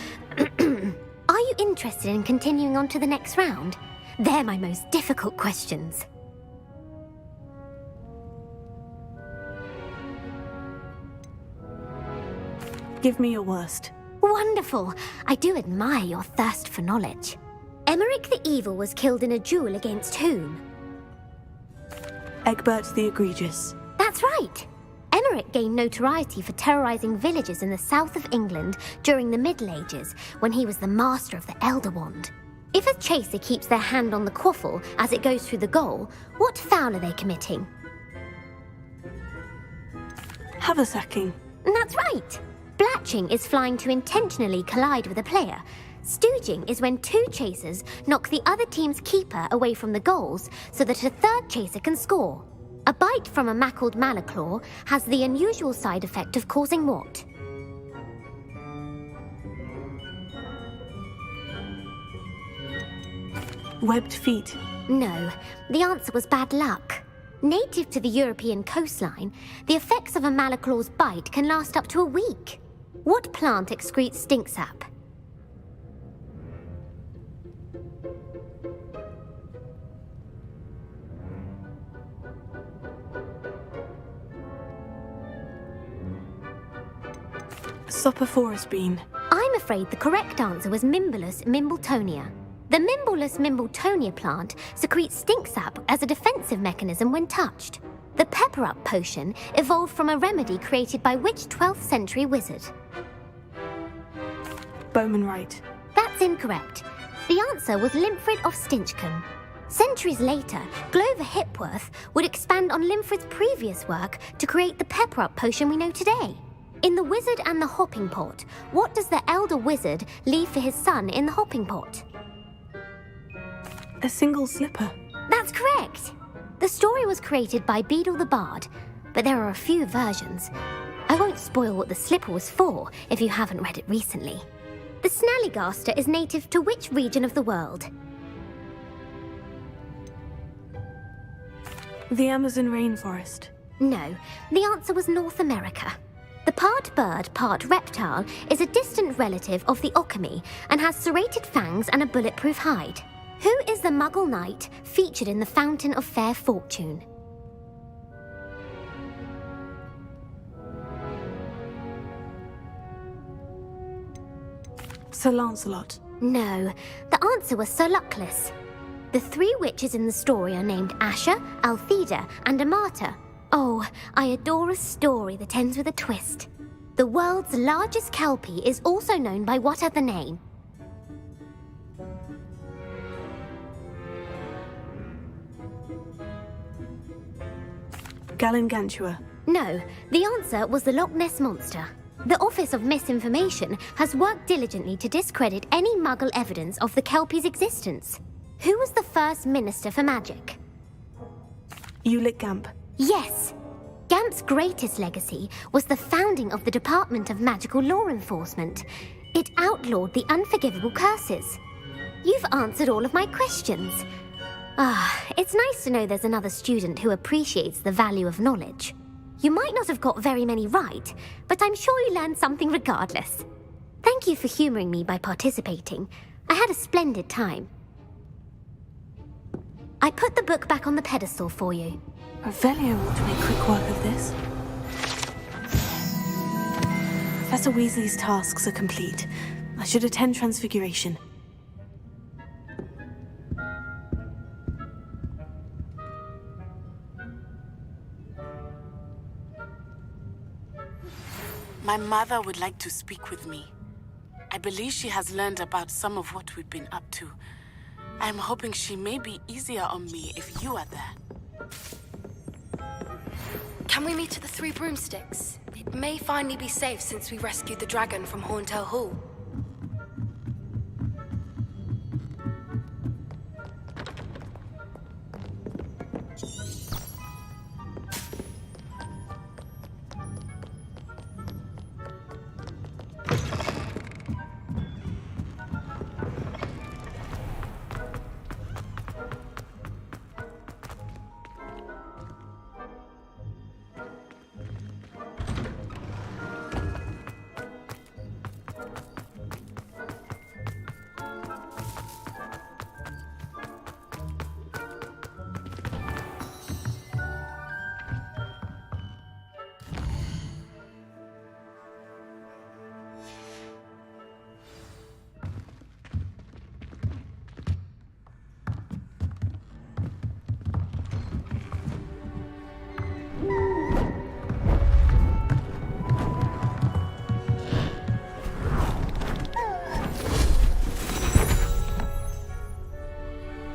Are you interested in continuing on to the next round? They're my most difficult questions. Give me your worst. Wonderful. I do admire your thirst for knowledge. Emeric the Evil was killed in a duel against whom? Egbert the Egregious. That's right. Emeric gained notoriety for terrorizing villages in the south of England during the Middle Ages, when he was the master of the Elder Wand. If a chaser keeps their hand on the quaffle as it goes through the goal, what foul are they committing? Haversacking. That's right. Blatching is flying to intentionally collide with a player. Stooging is when 2 chasers knock the other team's keeper away from the goals so that a third chaser can score. A bite from a mackled malaclaw has the unusual side effect of causing what? Webbed feet. No, the answer was bad luck. Native to the European coastline, the effects of a malaclaw's bite can last up to a week. What plant excretes stink sap? Supper forest bean. I'm afraid the correct answer was Mimbulus mimbletonia. The Mimbulus mimbletonia plant secretes stink sap as a defensive mechanism when touched. The pepper-up potion evolved from a remedy created by which 12th century wizard? Bowman Wright. That's incorrect. The answer was Limfrid of Stinchcombe. Centuries later, Glover Hipworth would expand on Limfrid's previous work to create the pepper-up potion we know today. In The Wizard and the Hopping Pot, what does the elder wizard leave for his son in the hopping pot? A single slipper. That's correct. The story was created by Beadle the Bard, but there are a few versions. I won't spoil what the slipper was for if you haven't read it recently. The Snallygaster is native to which region of the world? The Amazon rainforest. No, the answer was North America. The part bird, part reptile is a distant relative of the Occamy and has serrated fangs and a bulletproof hide. Who is the Muggle knight featured in the Fountain of Fair Fortune? Sir Lancelot. No, the answer was Sir Luckless. The three witches in the story are named Asher, Altheda, and Amata. Oh, I adore a story that ends with a twist. The world's largest kelpie is also known by what other name? Gallingantua. No, the answer was the Loch Ness Monster. The Office of Misinformation has worked diligently to discredit any Muggle evidence of the Kelpie's existence. Who was the first Minister for Magic? Ulick Gamp. Yes! Gamp's greatest legacy was the founding of the Department of Magical Law Enforcement. It outlawed the unforgivable curses. You've answered all of my questions. It's nice to know there's another student who appreciates the value of knowledge. You might not have got very many right, but I'm sure you learned something regardless. Thank you for humouring me by participating. I had a splendid time. I put the book back on the pedestal for you. Revelio ought to make quick work of this. Professor Weasley's tasks are complete. I should attend Transfiguration. My mother would like to speak with me. I believe she has learned about some of what we've been up to. I'm hoping she may be easier on me if you are there. Can we meet at the Three Broomsticks? It may finally be safe since we rescued the dragon from Horntail Hall.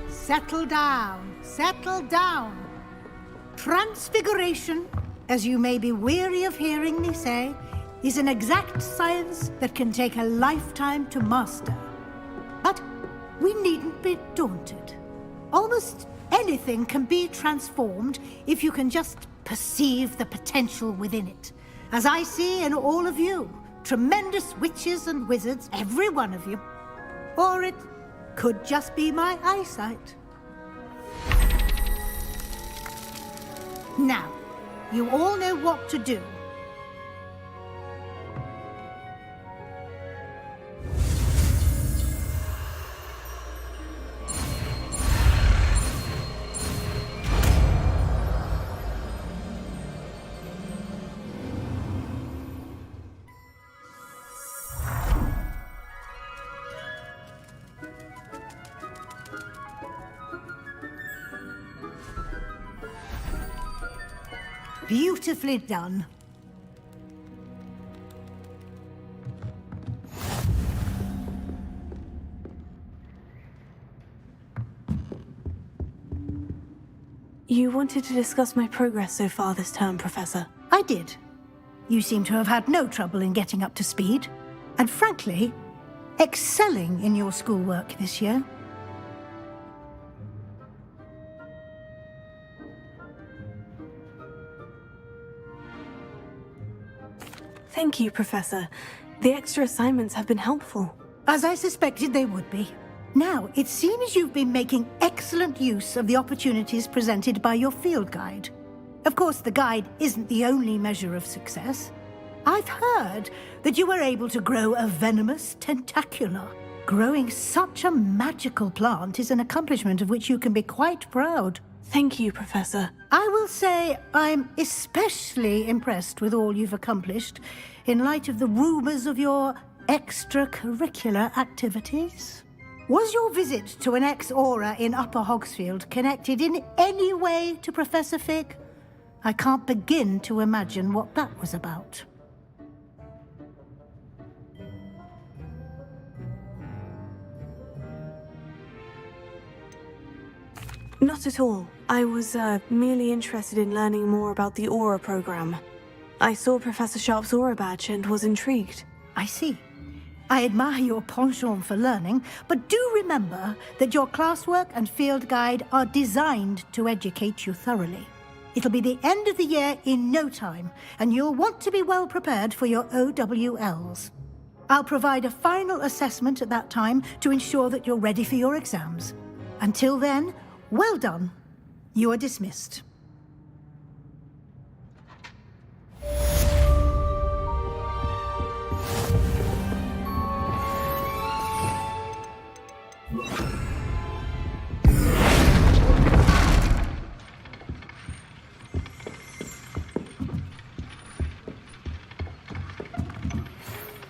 Settle down, settle down. Transfiguration, as you may be weary of hearing me say, is an exact science that can take a lifetime to master. But we needn't be daunted. Almost anything can be transformed if you can just perceive the potential within it. As I see in all of you, tremendous witches and wizards, every one of you. Or it could just be my eyesight. Now, you all know what to do. Beautifully done. You wanted to discuss my progress so far this term, Professor. I did. You seem to have had no trouble in getting up to speed, and frankly, excelling in your schoolwork this year. Thank you, Professor. The extra assignments have been helpful. As I suspected they would be. Now, it seems you've been making excellent use of the opportunities presented by your field guide. Of course, the guide isn't the only measure of success. I've heard that you were able to grow a venomous tentacula. Growing such a magical plant is an accomplishment of which you can be quite proud. Thank you, Professor. I will say I'm especially impressed with all you've accomplished in light of the rumors of your extracurricular activities. Was your visit to an ex-aura in Upper Hogsfield connected in any way to Professor Fig? I can't begin to imagine what that was about. Not at all. I was merely interested in learning more about the Aura program. I saw Professor Sharp's Aura badge and was intrigued. I see. I admire your penchant for learning, but do remember that your classwork and field guide are designed to educate you thoroughly. It'll be the end of the year in no time, and you'll want to be well prepared for your OWLs. I'll provide a final assessment at that time to ensure that you're ready for your exams. Until then, well done. You are dismissed.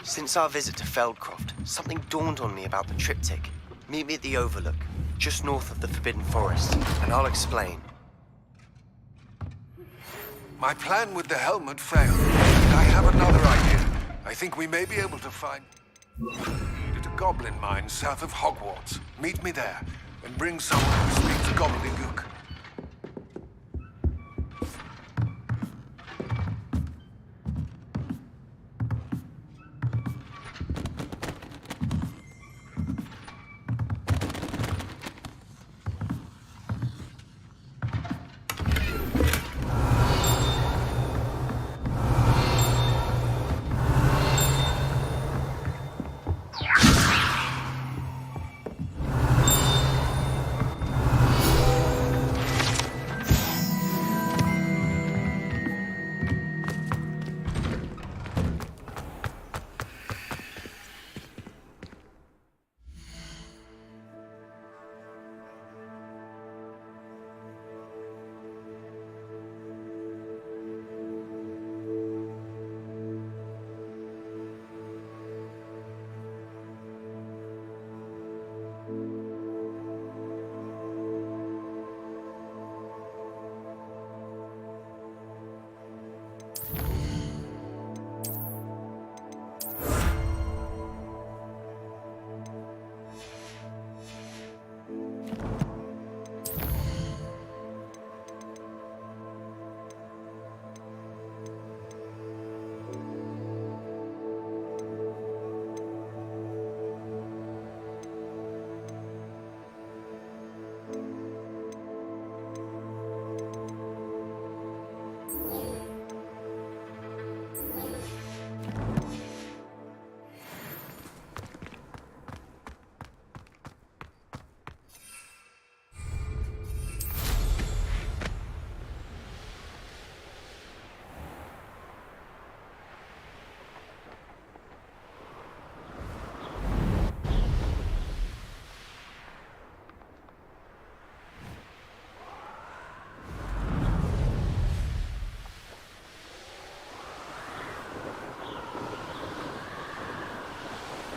Since our visit to Feldcroft, something dawned on me about the triptych. Meet me at the Overlook, just north of the Forbidden Forest, and I'll explain. My plan with the helmet failed, and I have another idea. I think we may be able to find at a goblin mine south of Hogwarts. Meet me there, and bring someone who speaks gobbledygook.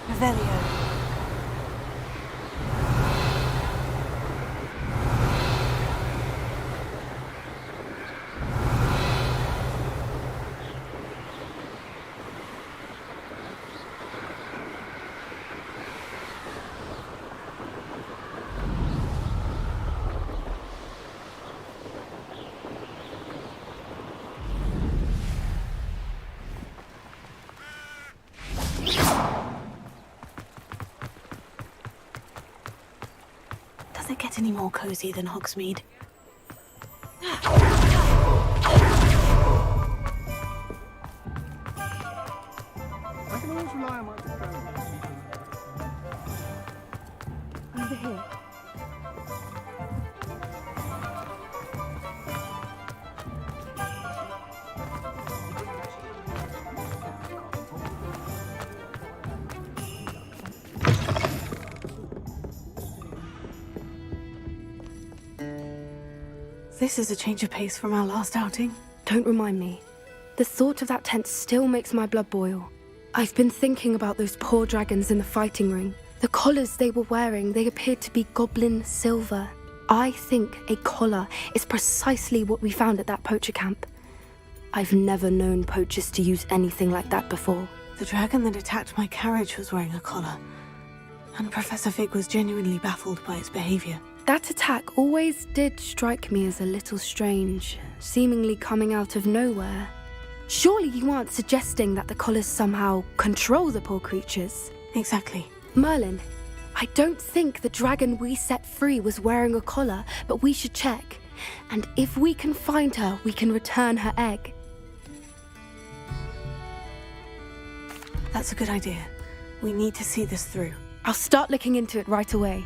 Revelio. Does it get any more cozy than Hogsmeade? I can always rely on my companions. Over here. This is a change of pace from our last outing. Don't remind me. The thought of that tent still makes my blood boil. I've been thinking about those poor dragons in the fighting ring. The collars they were wearing, they appeared to be goblin silver. I think a collar is precisely what we found at that poacher camp. I've never known poachers to use anything like that before. The dragon that attacked my carriage was wearing a collar, and Professor Fig was genuinely baffled by its behavior. That attack always did strike me as a little strange, seemingly coming out of nowhere. Surely you aren't suggesting that the collars somehow control the poor creatures? Exactly. Merlin, I don't think the dragon we set free was wearing a collar, but we should check. And if we can find her, we can return her egg. That's a good idea. We need to see this through. I'll start looking into it right away.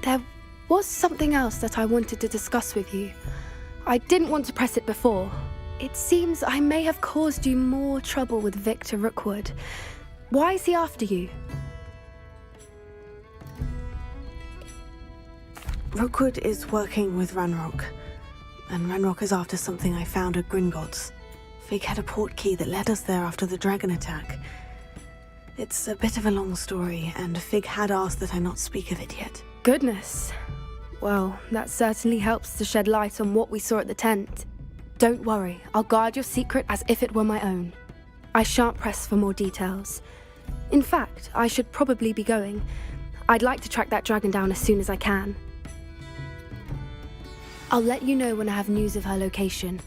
There was something else that I wanted to discuss with you. I didn't want to press it before. It seems I may have caused you more trouble with Victor Rookwood. Why is he after you? Rookwood is working with Ranrock, and Ranrock is after something I found at Gringotts. Fig had a portkey that led us there after the dragon attack. It's a bit of a long story, and Fig had asked that I not speak of it yet. Goodness. Well, that certainly helps to shed light on what we saw at the tent. Don't worry, I'll guard your secret as if it were my own. I shan't press for more details. In fact, I should probably be going. I'd like to track that dragon down as soon as I can. I'll let you know when I have news of her location.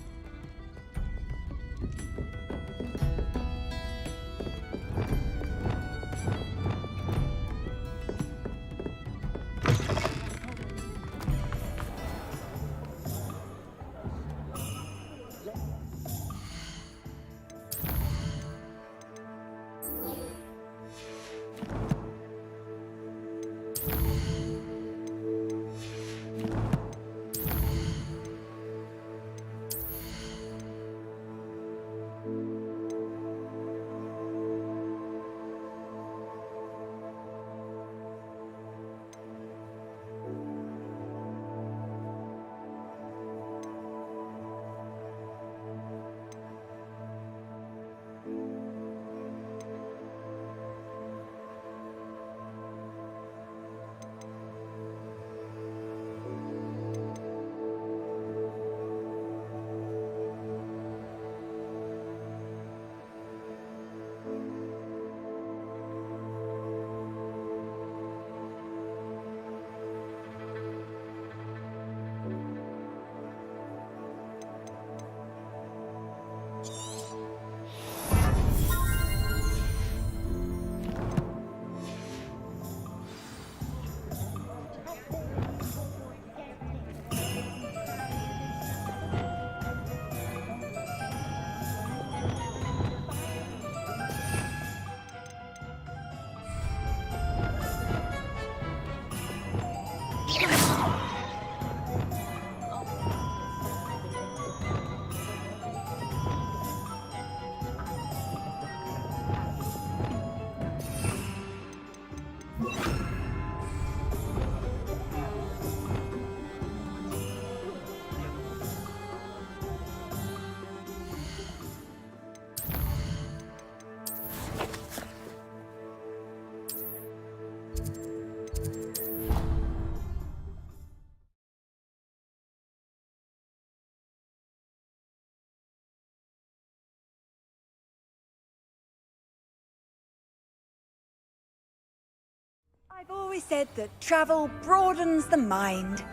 I've always said that travel broadens the mind.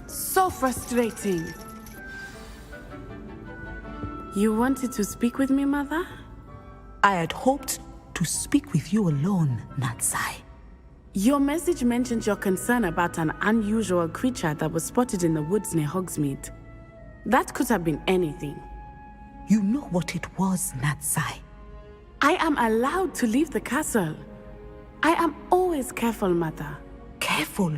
So frustrating. You wanted to speak with me, Mother? I had hoped to speak with you alone, Natsai. Your message mentioned your concern about an unusual creature that was spotted in the woods near Hogsmeade. That could have been anything. You know what it was, Natsai. I am allowed to leave the castle. I am always careful, Mother. Careful?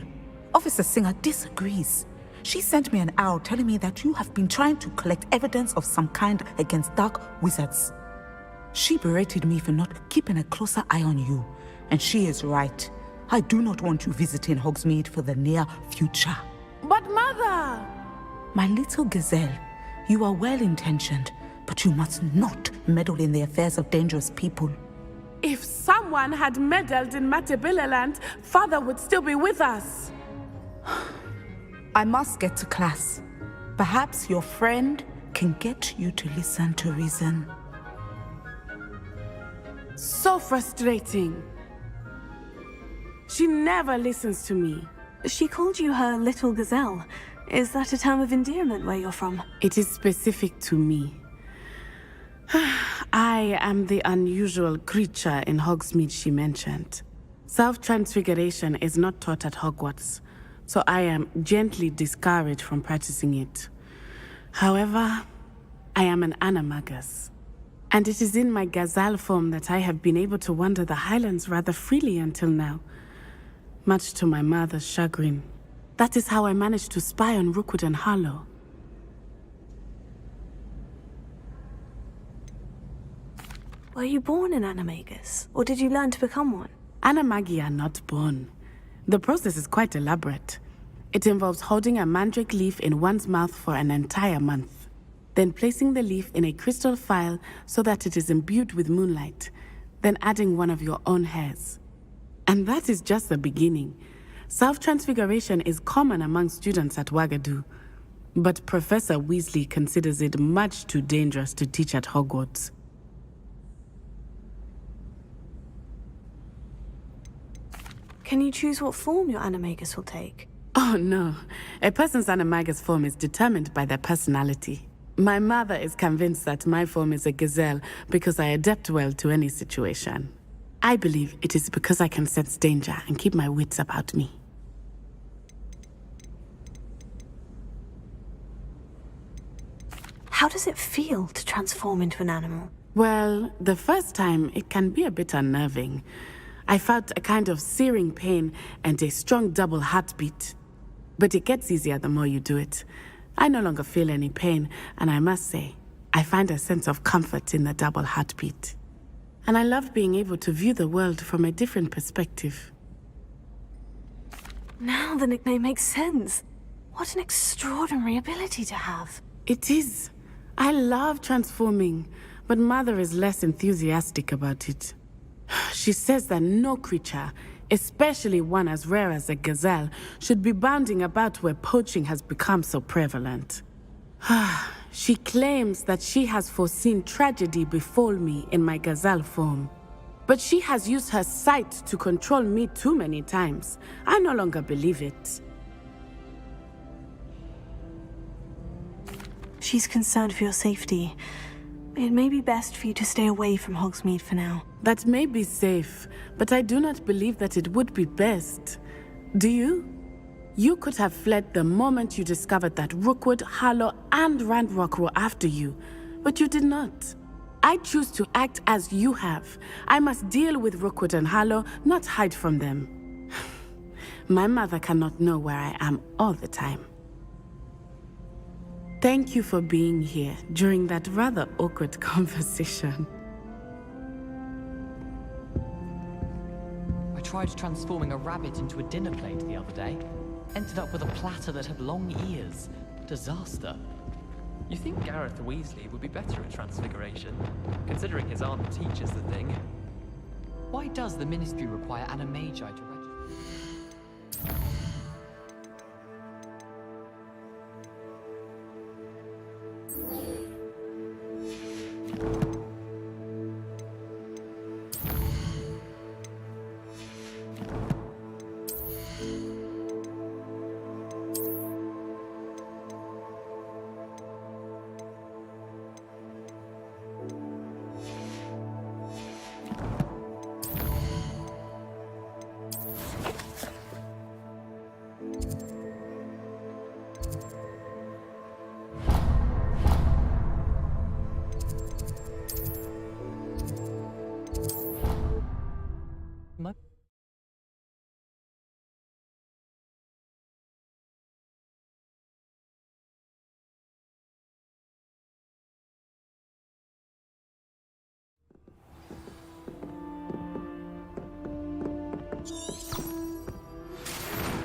Officer Singer disagrees. She sent me an owl telling me that you have been trying to collect evidence of some kind against dark wizards. She berated me for not keeping a closer eye on you, and she is right. I do not want you visiting Hogsmeade for the near future. But Mother! My little gazelle, you are well-intentioned, but you must not meddle in the affairs of dangerous people. If someone had meddled in Matabeleland, Father would still be with us. I must get to class. Perhaps your friend can get you to listen to reason. So frustrating. She never listens to me. She called you her little gazelle. Is that a term of endearment where you're from? It is specific to me. I am the unusual creature in Hogsmeade she mentioned. Self-transfiguration is not taught at Hogwarts, so I am gently discouraged from practicing it. However, I am an animagus, and it is in my gazelle form that I have been able to wander the Highlands rather freely until now, much to my mother's chagrin. That is how I managed to spy on Rookwood and Harlow. Were you born an animagus, or did you learn to become one? Animagi are not born. The process is quite elaborate. It involves holding a mandrake leaf in one's mouth for an entire month, then placing the leaf in a crystal phial so that it is imbued with moonlight, then adding one of your own hairs. And that is just the beginning. Self-transfiguration is common among students at Wagadu, but Professor Weasley considers it much too dangerous to teach at Hogwarts. Can you choose what form your animagus will take? Oh no, a person's animagus form is determined by their personality. My mother is convinced that my form is a gazelle because I adapt well to any situation. I believe it is because I can sense danger and keep my wits about me. How does it feel to transform into an animal? Well, the first time it can be a bit unnerving. I felt a kind of searing pain and a strong double heartbeat. But it gets easier the more you do it. I no longer feel any pain, and I must say, I find a sense of comfort in the double heartbeat. And I love being able to view the world from a different perspective. Now the nickname makes sense. What an extraordinary ability to have. It is. I love transforming, but Mother is less enthusiastic about it. She says that no creature, especially one as rare as a gazelle, should be bounding about where poaching has become so prevalent. She claims that she has foreseen tragedy befall me in my gazelle form. But she has used her sight to control me too many times. I no longer believe it. She's concerned for your safety. It may be best for you to stay away from Hogsmeade for now. That may be safe, but I do not believe that it would be best. Do you? You could have fled the moment you discovered that Rookwood, Harlow, and Ranrock were after you, but you did not. I choose to act as you have. I must deal with Rookwood and Harlow, not hide from them. My mother cannot know where I am all the time. Thank you for being here during that rather awkward conversation. I tried transforming a rabbit into a dinner plate the other day. Ended up with a platter that had long ears. Disaster. You think Gareth Weasley would be better at transfiguration, considering his aunt teaches the thing? Why does the Ministry require Animagi to register?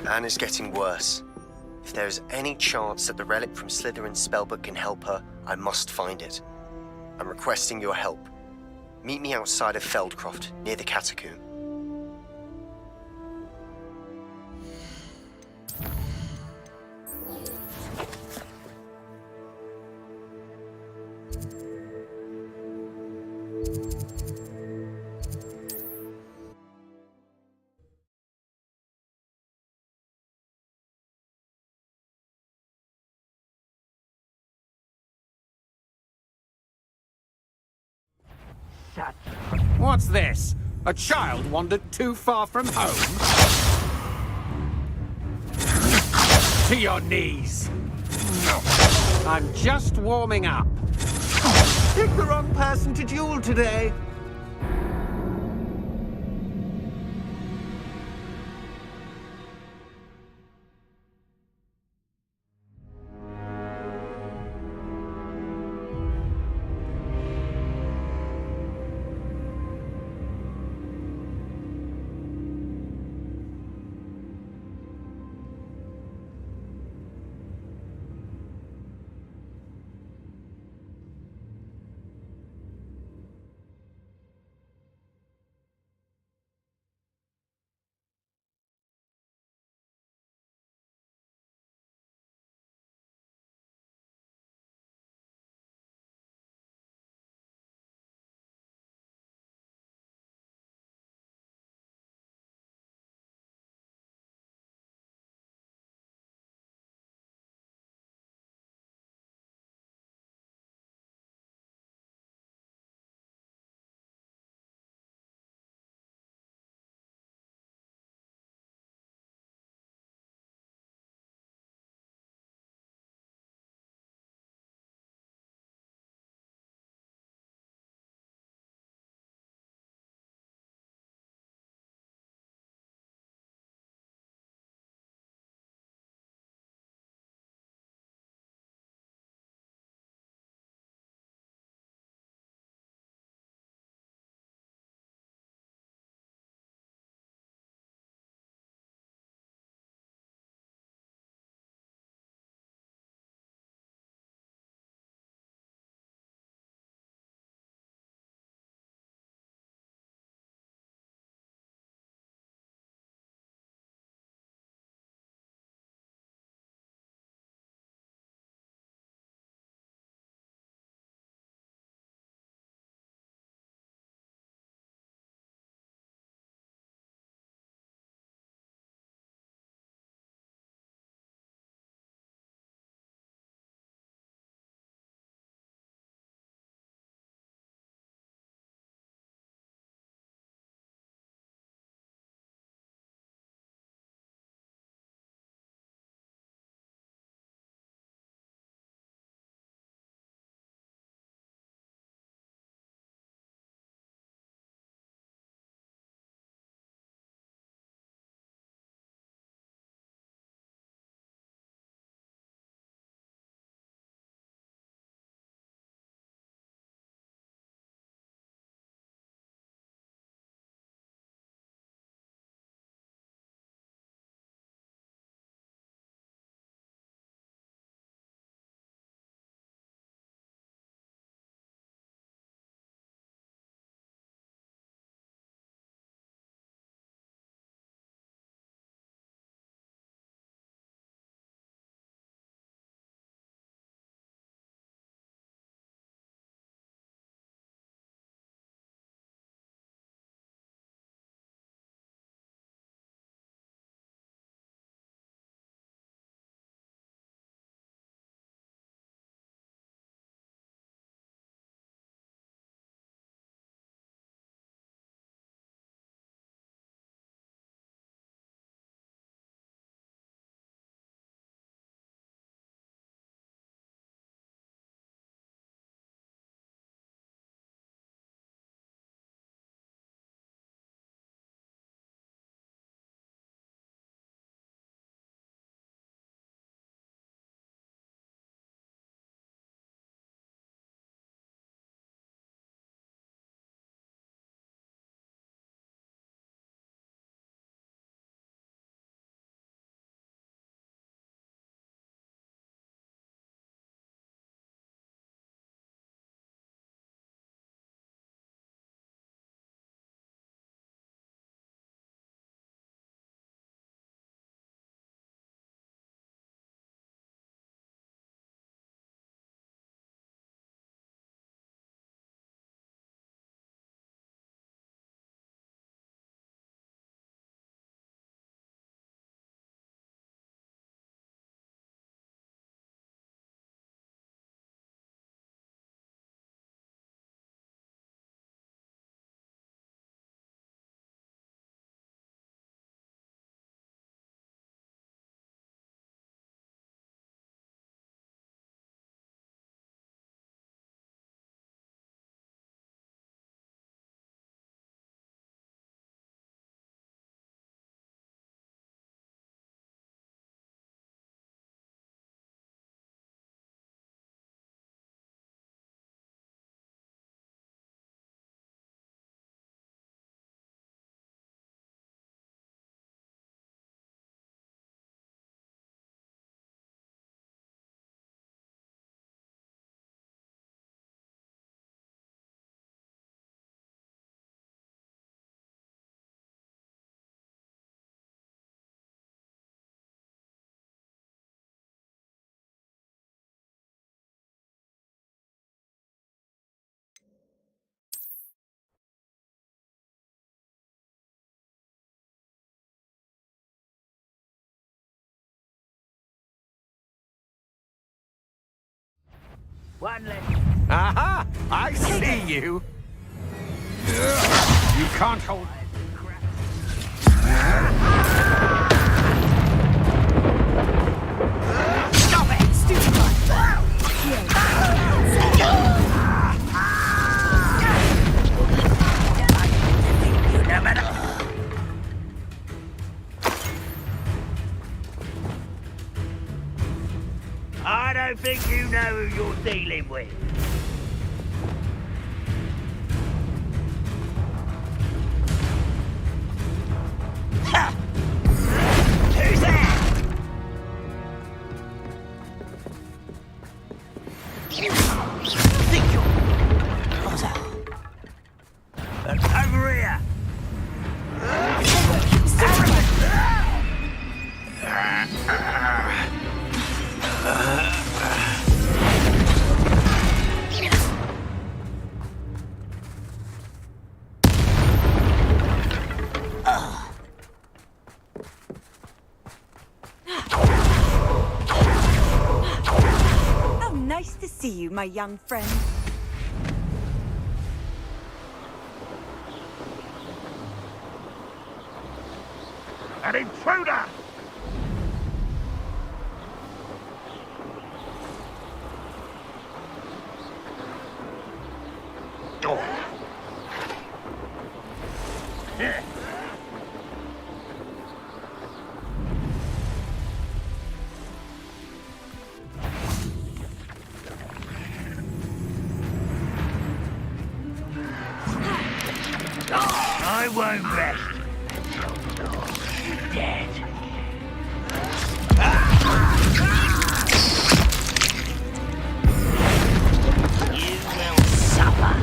Anne is getting worse. If there is any chance that the relic from Slytherin's spellbook can help her, I must find it. I'm requesting your help. Meet me outside of Feldcroft, near the catacomb. What's this? A child wandered too far from home? To your knees! I'm just warming up. Picked the wrong person to duel today. One less. Aha! I see you! You can't hold... Stop it, stupid one! I don't think you know who you're dealing with. Ha! Who's that? Think you're... What's that? Over here! Oh, nice to see you, my young friend. An intruder! Door. Yeah. I won't rest. Dead. You will suffer.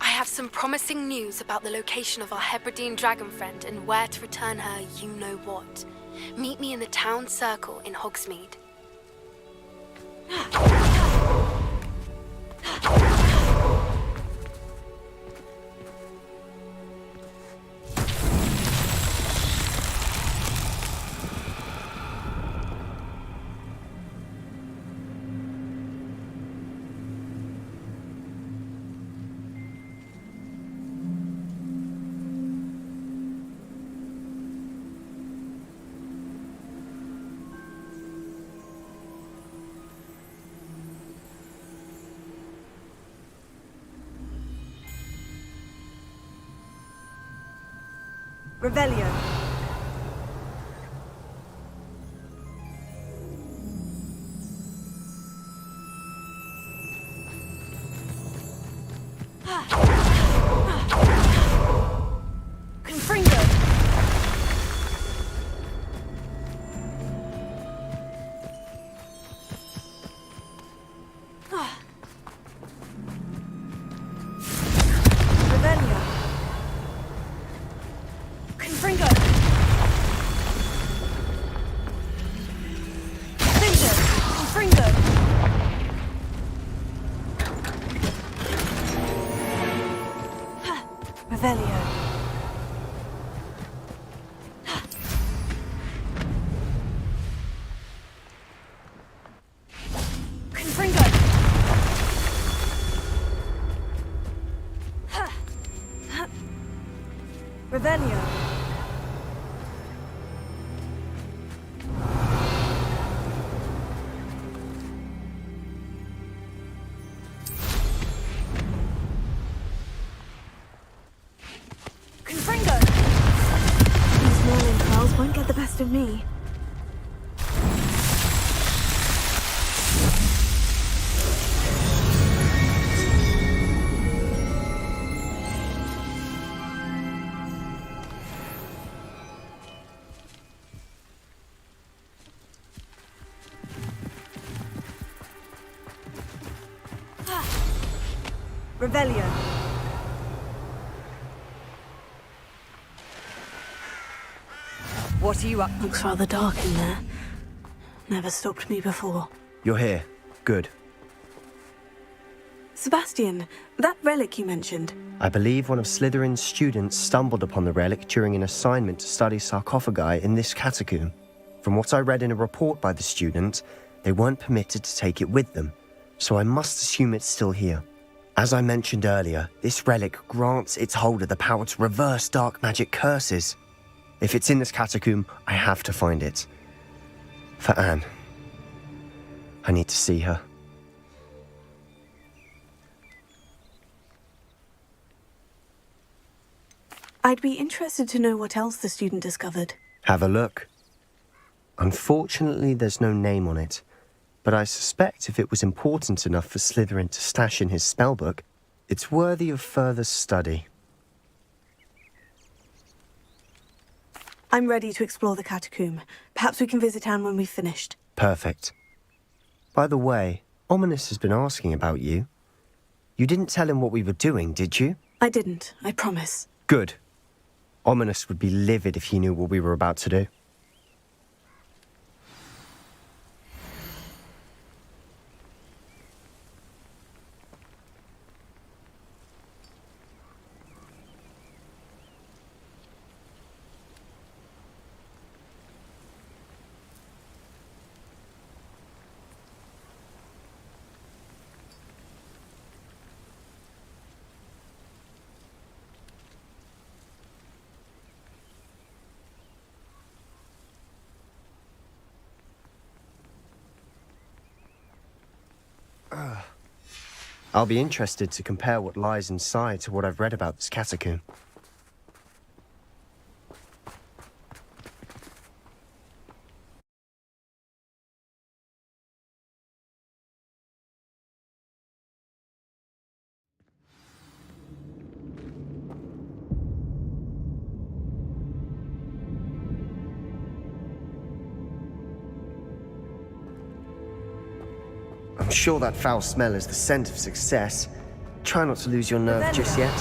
I have some promising news about the location of our Hebridean dragon friend and where to return her you-know-what. Meet me in the town circle in Hogsmeade. Revelio. Confringo. Revelio. Confringo. Confringo. Confringo. Revelio. Confringo. Revelio. Confringo. These Merlin pearls won't get the best of me. Revelio. What are you up to? Looks rather dark in there. Never stopped me before. You're here. Good. Sebastian, that relic you mentioned. I believe one of Slytherin's students stumbled upon the relic during an assignment to study sarcophagi in this catacomb. From what I read in a report by the student, they weren't permitted to take it with them, so I must assume it's still here. As I mentioned earlier, this relic grants its holder the power to reverse dark magic curses. If it's in this catacomb, I have to find it. For Anne. I need to see her. I'd be interested to know what else the student discovered. Have a look. Unfortunately, there's no name on it, but I suspect if it was important enough for Slytherin to stash in his spellbook, it's worthy of further study. I'm ready to explore the catacomb. Perhaps we can visit Anne when we've finished. Perfect. By the way, Ominous has been asking about you. You didn't tell him what we were doing, did you? I didn't, I promise. Good. Ominous would be livid if he knew what we were about to do. I'll be interested to compare what lies inside to what I've read about this catacomb. I'm sure that foul smell is the scent of success. Try not to lose your nerve just yet.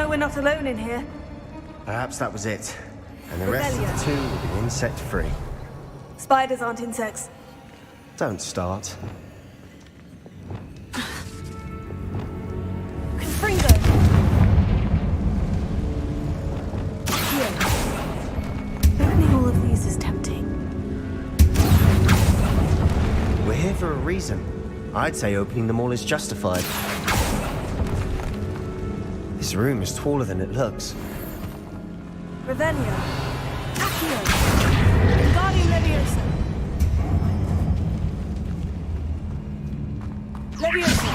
We're not alone in here. Perhaps that was it. And the rest of the tomb will be insect-free. Spiders aren't insects. Don't start. Confringo! Here. Opening all of these is tempting. We're here for a reason. I'd say opening them all is justified. This room is taller than it looks. Revelio. Accio. Wingardium Leviosa. Leviosa.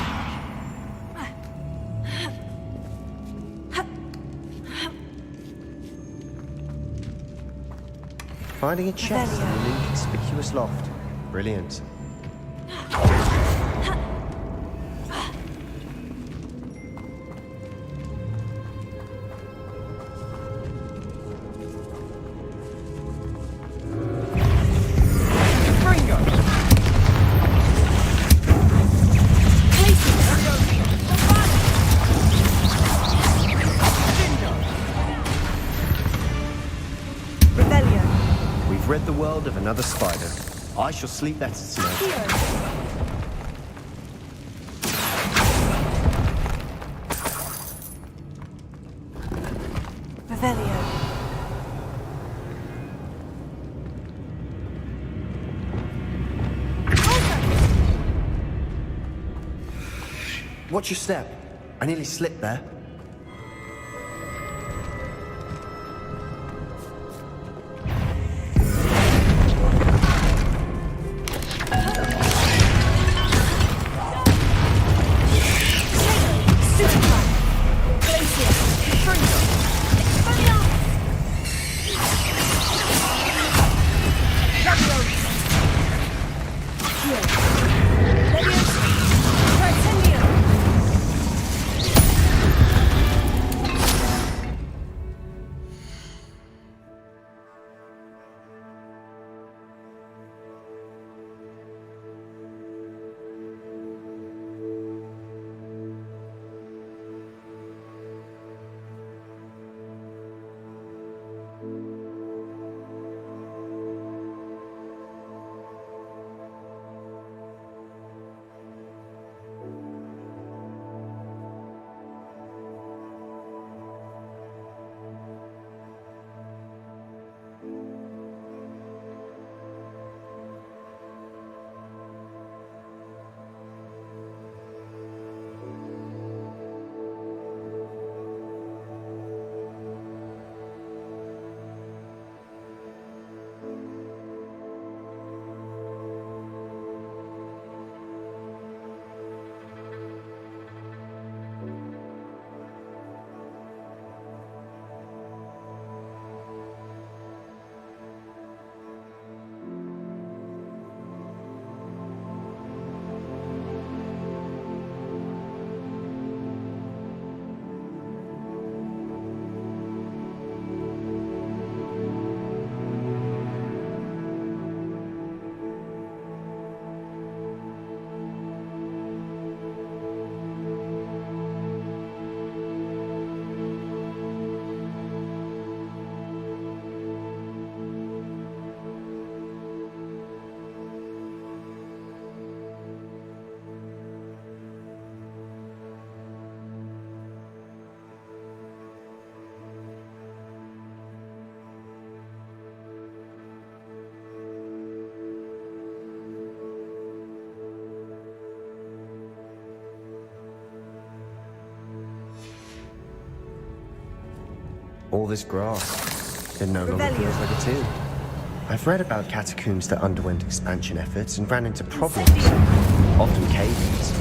Finding a chest in an inconspicuous loft. Brilliant. We've rid the world of another spider. I shall sleep better tonight. Revelio. Watch your step. I nearly slipped there. All this grass, it no longer feels like a tomb. I've read about catacombs that underwent expansion efforts and ran into problems, often cave-ins.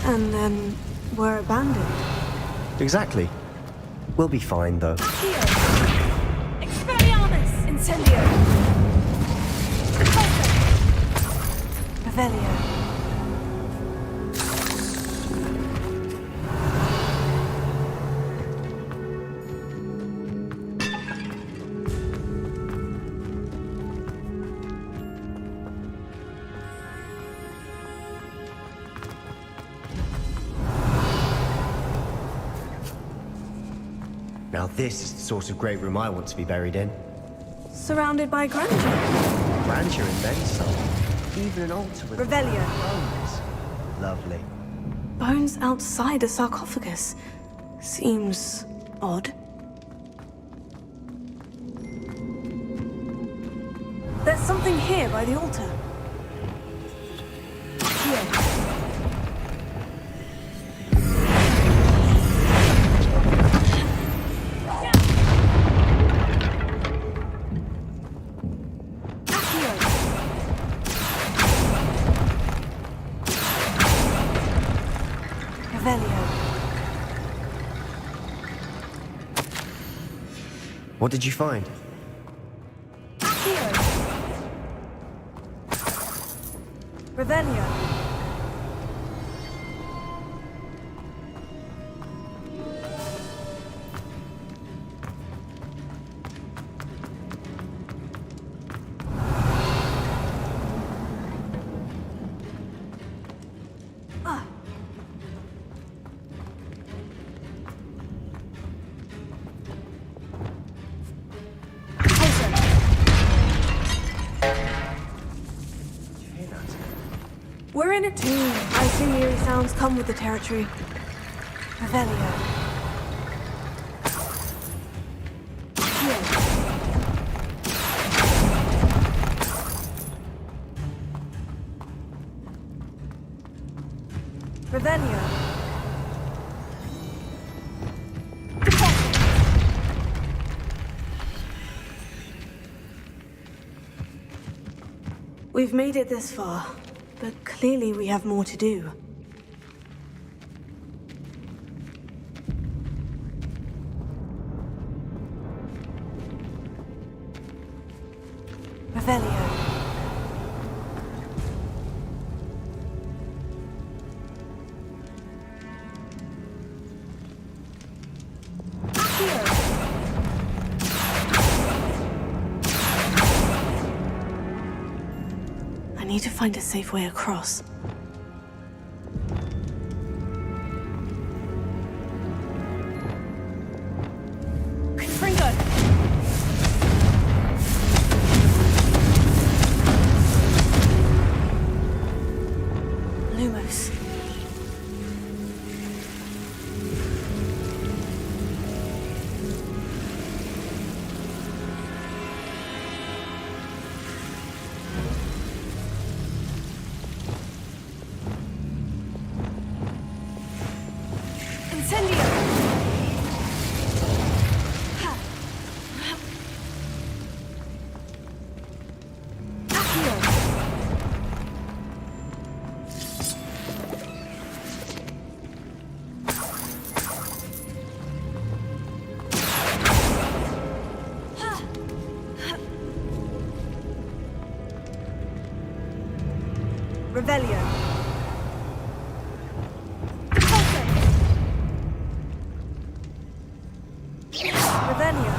And then were abandoned. Exactly. We'll be fine, though. Expelliarmus! Incendio! Revelio. Now this is the sort of great room I want to be buried in. Surrounded by grandeur. Grandeur and then some. Even an altar with Revelio. bones. Lovely. Bones outside a sarcophagus. Seems odd. There's something here by the altar. Here. What did you find? Here. Revelio. We're in a tomb. I assume eerie sounds come with the territory. Revelio. Revelio. We've made it this far. But clearly we have more to do. Revelio. I need to find a safe way across. Lumos. Revelio. Revelio.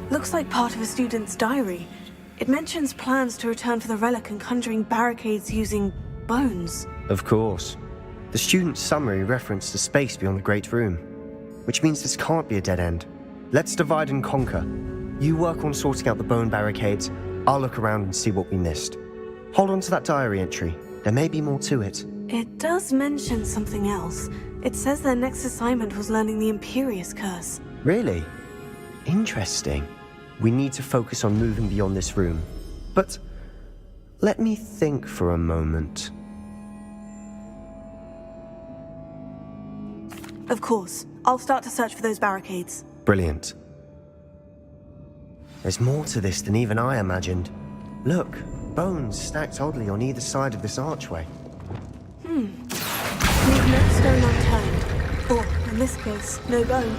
Looks like part of a student's diary. It mentions plans to return for the relic and conjuring barricades using bones. Of course. The student's summary referenced a space beyond the Great Room, which means this can't be a dead end. Let's divide and conquer. You work on sorting out the bone barricades, I'll look around and see what we missed. Hold on to that diary entry. There may be more to it. It does mention something else. It says their next assignment was learning the Imperious Curse. Really? Interesting. We need to focus on moving beyond this room. But let me think for a moment. Of course. I'll start to search for those barricades. Brilliant. There's more to this than even I imagined. Look, bones stacked oddly on either side of this archway. Leave no stone unturned. Or, in this case, no bone.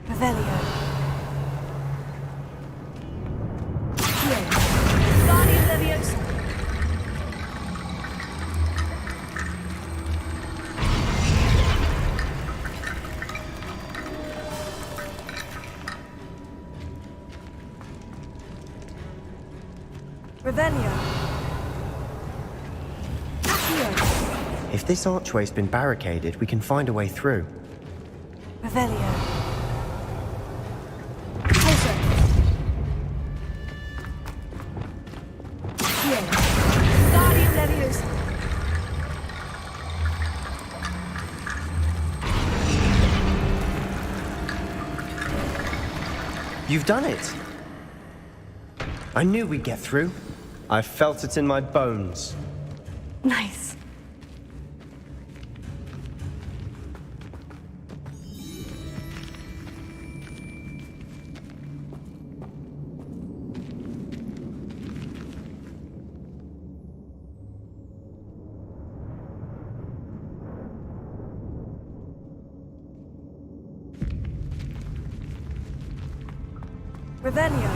Revelio. Guardian Leviosa. Revelio. If this archway's been barricaded, we can find a way through. Revelio. You've done it! I knew we'd get through. I felt it in my bones. Nice. Revelio.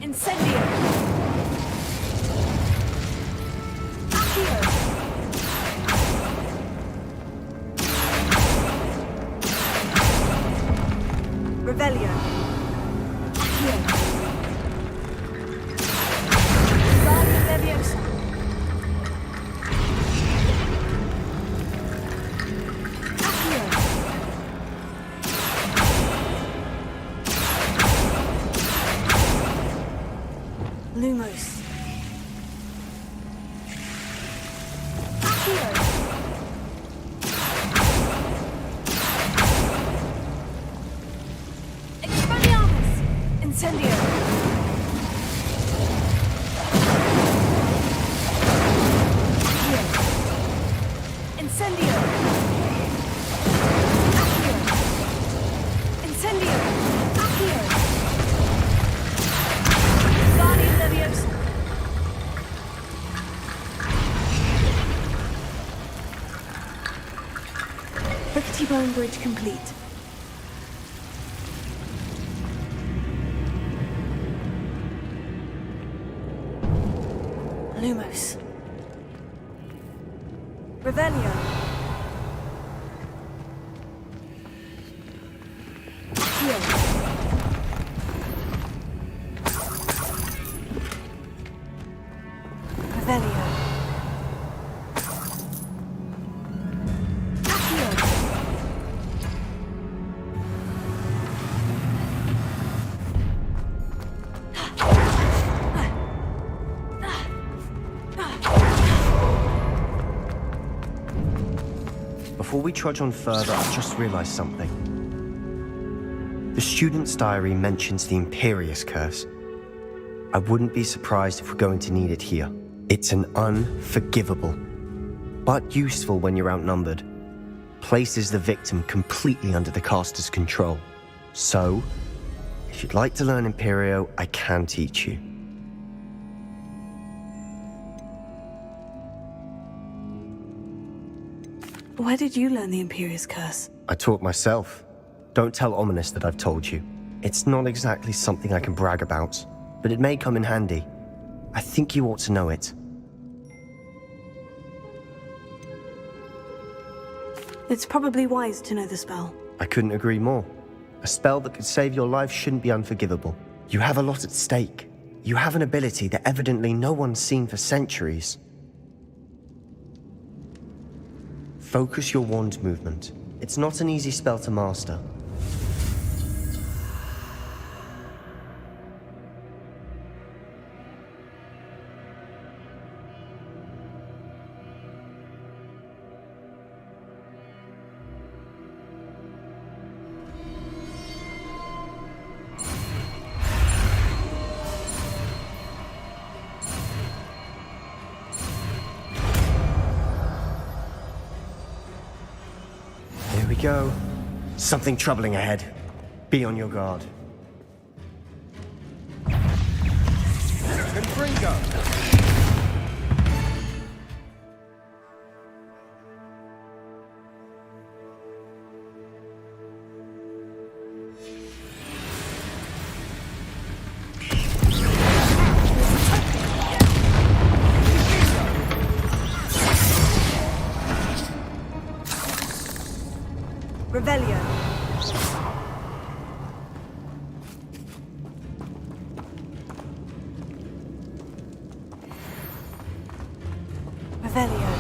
Incendio. Accio. Revelio. Accio. Guardian Leviosa. Accio. Lumos. Accio. Expelliarmus. Incendio. Accio. Incendio. Accio. Incendio. Accio. Guardian Leviosa. Rickety Bone Bridge complete. Lumos. Revelio. Accio. Revelio. Accio. Before we trudge on further, I've just realized something. The student's diary mentions the Imperious Curse. I wouldn't be surprised if we're going to need it here. It's an unforgivable, but useful when you're outnumbered. Places the victim completely under the caster's control. So, if you'd like to learn Imperio, I can teach you. Where did you learn the Imperious Curse? I taught myself. Don't tell Ominous that I've told you. It's not exactly something I can brag about, but it may come in handy. I think you ought to know it. It's probably wise to know the spell. I couldn't agree more. A spell that could save your life shouldn't be unforgivable. You have a lot at stake. You have an ability that evidently no one's seen for centuries. Focus your wand movement. It's not an easy spell to master. Here we go. Something troubling ahead. Be on your guard. Confringo! Revelio. Revelio.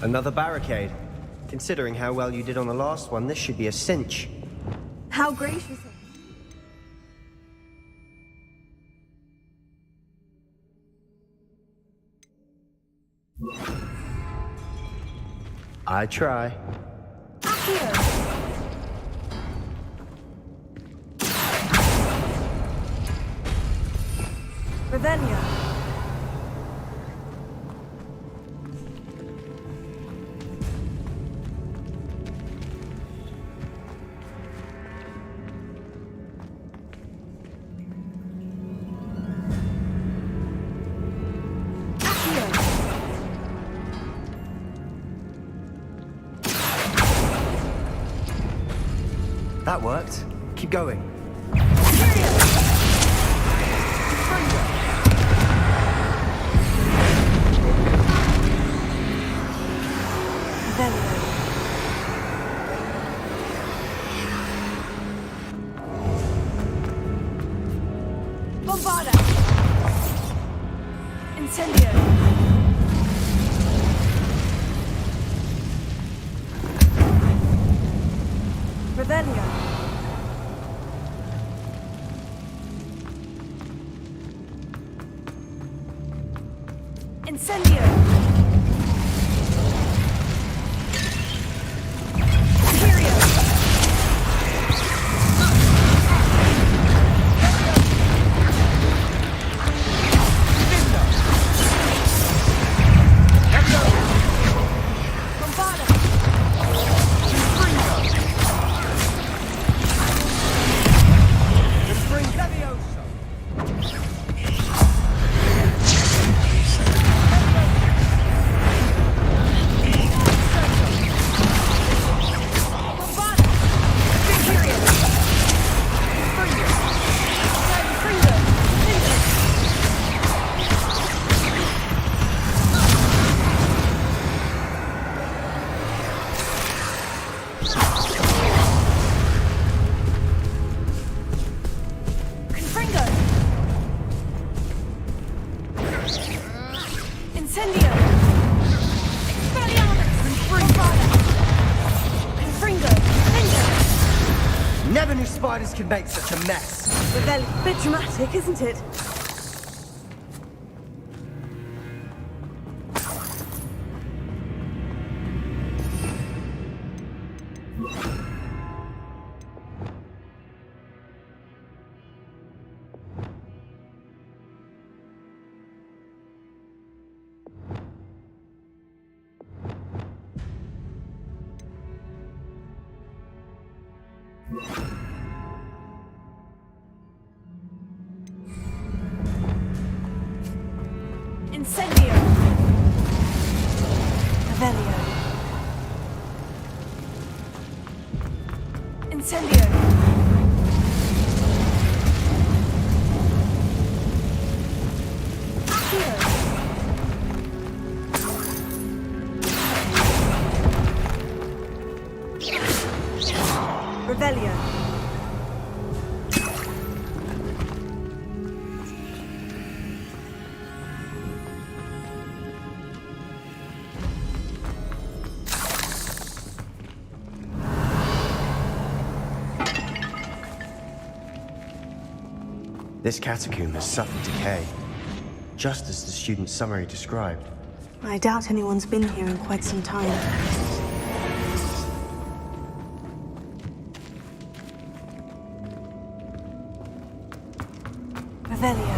Another barricade. Considering how well you did on the last one, this should be a cinch. How gracious. I try. Revelia. That worked. Keep going. Bombarda. Incendio. Revelia. Incendio. Never knew spiders could make such a mess. Revelia. Bit dramatic, isn't it? Incendio. Revelio. Incendio. Accio. Revelio. This catacomb has suffered decay, just as the student's summary described. I doubt anyone's been here in quite some time. Revelio.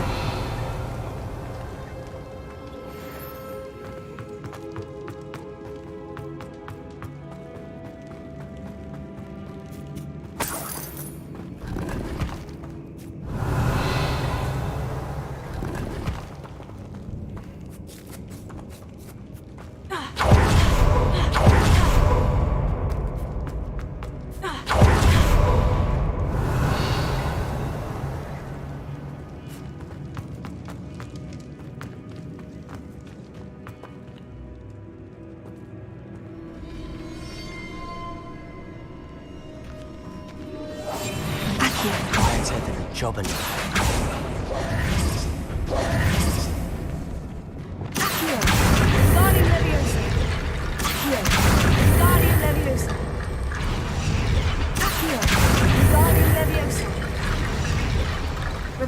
Quieter than a jobbing.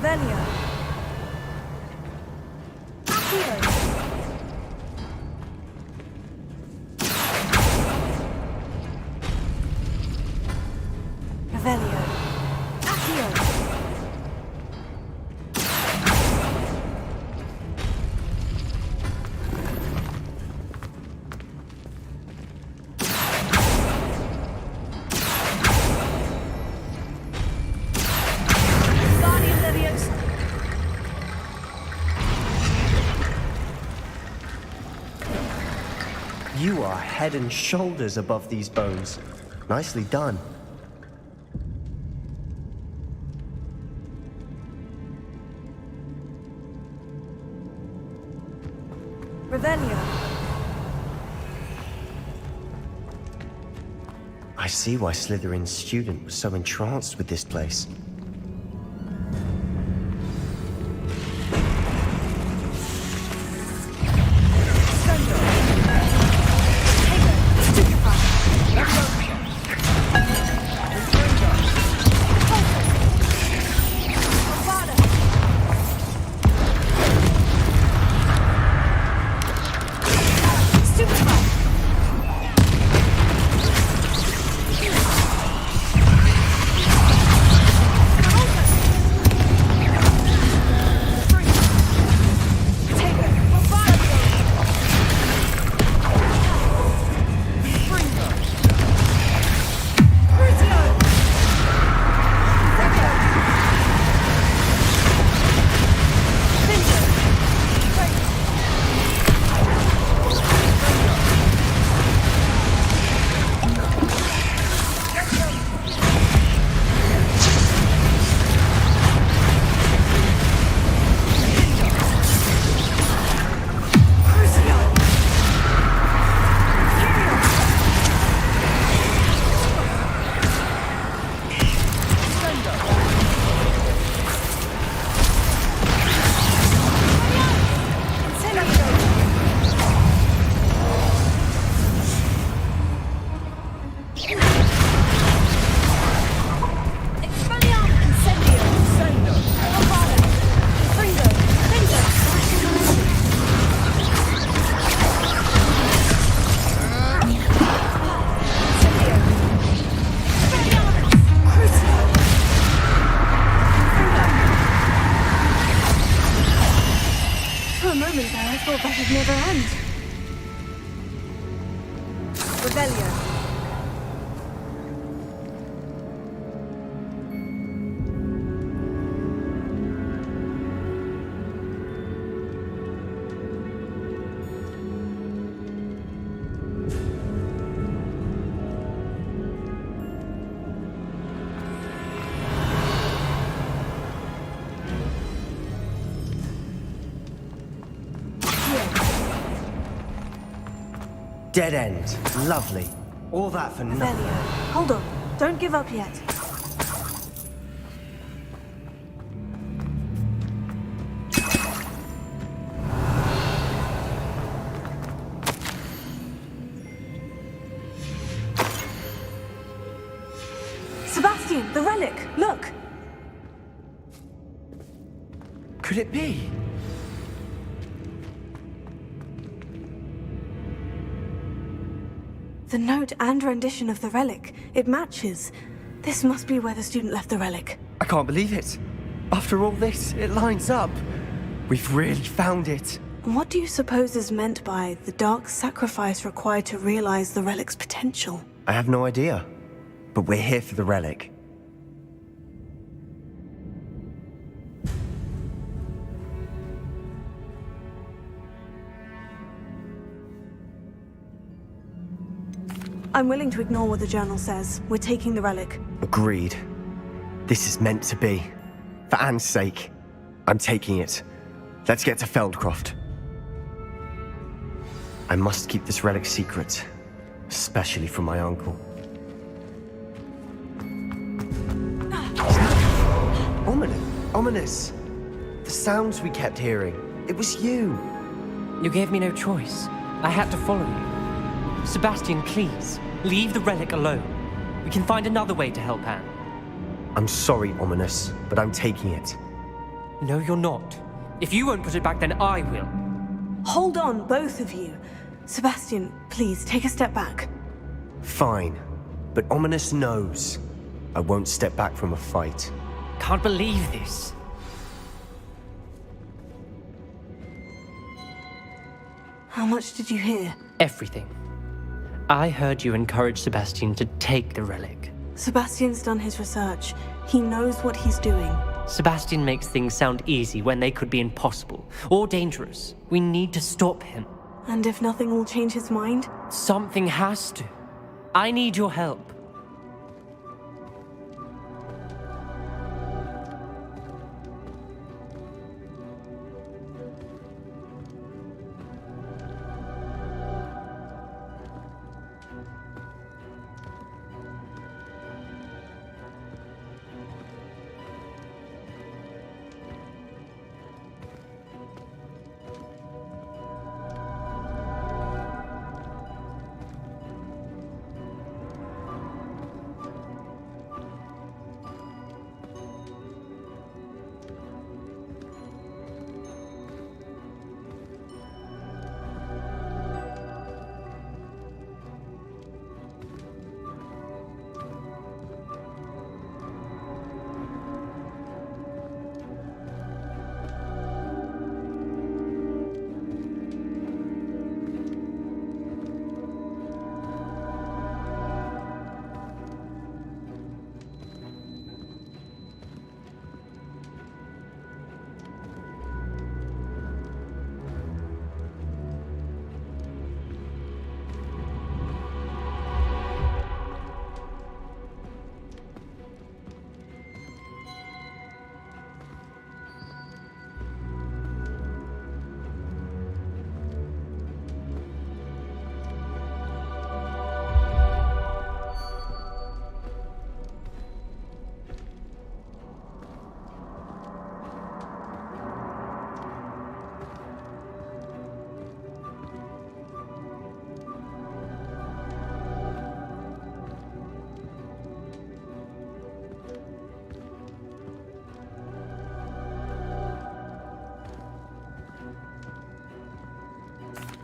Revelio. Accio. Revelio. Accio. You are head and shoulders above these bones. Nicely done. Revelio. I see why Slytherin's student was so entranced with this place. Never end. Revelio. Dead end. Lovely. All that for nothing. Revelio. Hold on. Don't give up yet. Sebastian, the relic! Look! Could it be? The note and rendition of the relic. It matches. This must be where the student left the relic. I can't believe it. After all this, it lines up. We've really found it. And what do you suppose is meant by the dark sacrifice required to realize the relic's potential? I have no idea. But we're here for the relic. I'm willing to ignore what the journal says. We're taking the relic. Agreed. This is meant to be. For Anne's sake, I'm taking it. Let's get to Feldcroft. I must keep this relic secret, especially from my uncle. Ominous. The sounds we kept hearing. It was you. You gave me no choice. I had to follow you. Sebastian, please, leave the relic alone. We can find another way to help Anne. I'm sorry, Ominous, but I'm taking it. No, you're not. If you won't put it back, then I will. Hold on, both of you. Sebastian, please, take a step back. Fine. But Ominous knows. I won't step back from a fight. Can't believe this. How much did you hear? Everything. I heard you encourage Sebastian to take the relic. Sebastian's done his research. He knows what he's doing. Sebastian makes things sound easy when they could be impossible or dangerous. We need to stop him. And if nothing will change his mind? Something has to. I need your help.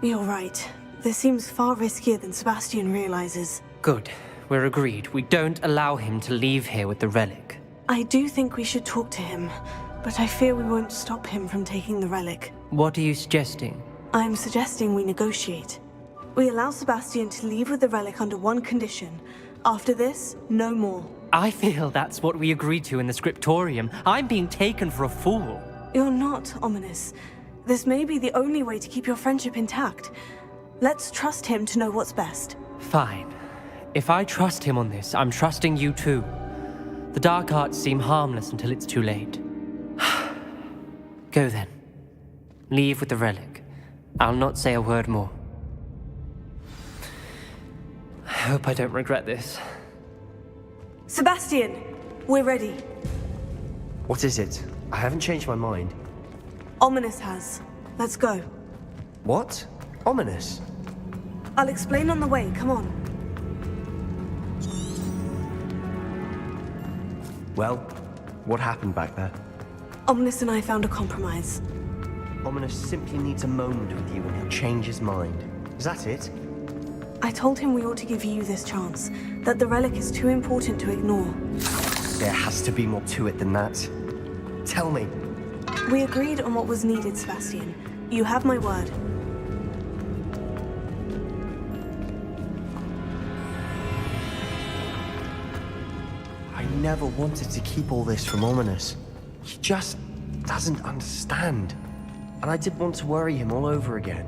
You're right. This seems far riskier than Sebastian realizes. Good. We're agreed. We don't allow him to leave here with the relic. I do think we should talk to him, but I fear we won't stop him from taking the relic. What are you suggesting? I'm suggesting we negotiate. We allow Sebastian to leave with the relic under one condition. After this, no more. I feel that's what we agreed to in the scriptorium. I'm being taken for a fool. You're not, Ominous. This may be the only way to keep your friendship intact. Let's trust him to know what's best. Fine. If I trust him on this, I'm trusting you too. The dark arts seem harmless until it's too late. Go then. Leave with the relic. I'll not say a word more. I hope I don't regret this. Sebastian! We're ready. What is it? I haven't changed my mind. Ominous has. Let's go. What? Ominous? I'll explain on the way, come on. Well, what happened back there? Ominous and I found a compromise. Ominous simply needs a moment with you and he'll change his mind. Is that it? I told him we ought to give you this chance, that the relic is too important to ignore. There has to be more to it than that. Tell me. We agreed on what was needed, Sebastian. You have my word. I never wanted to keep all this from Ominous. He just doesn't understand. And I didn't want to worry him all over again.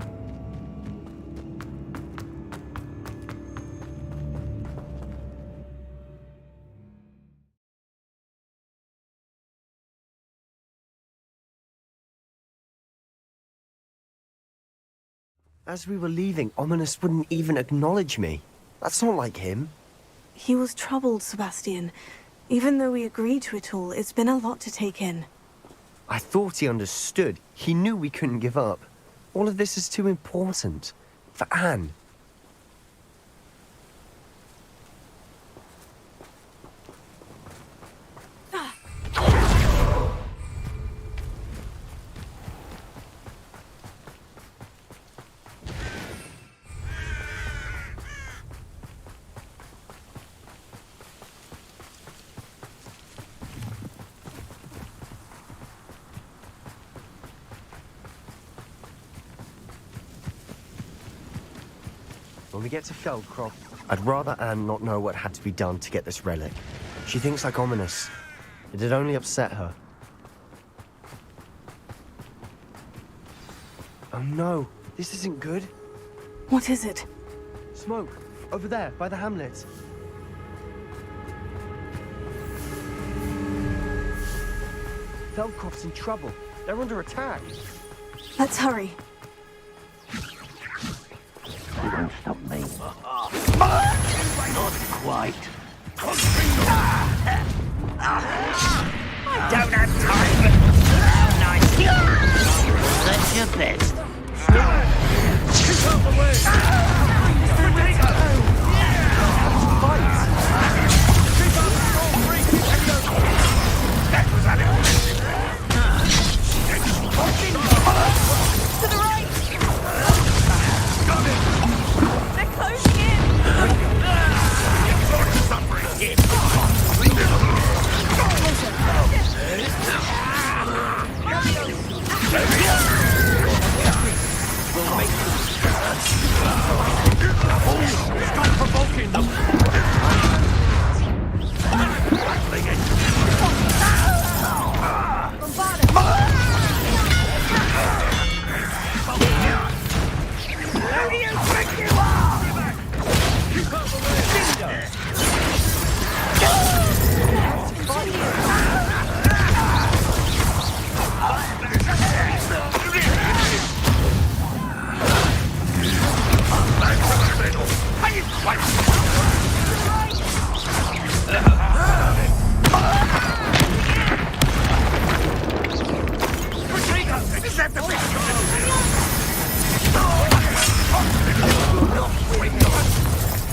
As we were leaving, Ominous wouldn't even acknowledge me. That's not like him. He was troubled, Sebastian. Even though we agreed to it all, it's been a lot to take in. I thought he understood. He knew we couldn't give up. All of this is too important. For Anne. When we get to Feldcroft, I'd rather Anne not know what had to be done to get this relic. She thinks like ominous. It'd only upset her. Oh no, this isn't good. What is it? Smoke, over there, by the hamlet. Feldcroft's in trouble. They're under attack. Let's hurry. You won't stop me. Not quite. I don't have time for nice. That's your best. Keep out the way! Keep out the strong free That was unexpected. To the right! Got it! They're closing in! You're suffering here. We'll make them. Stop provoking them! Who do you think you are? Keep out the way!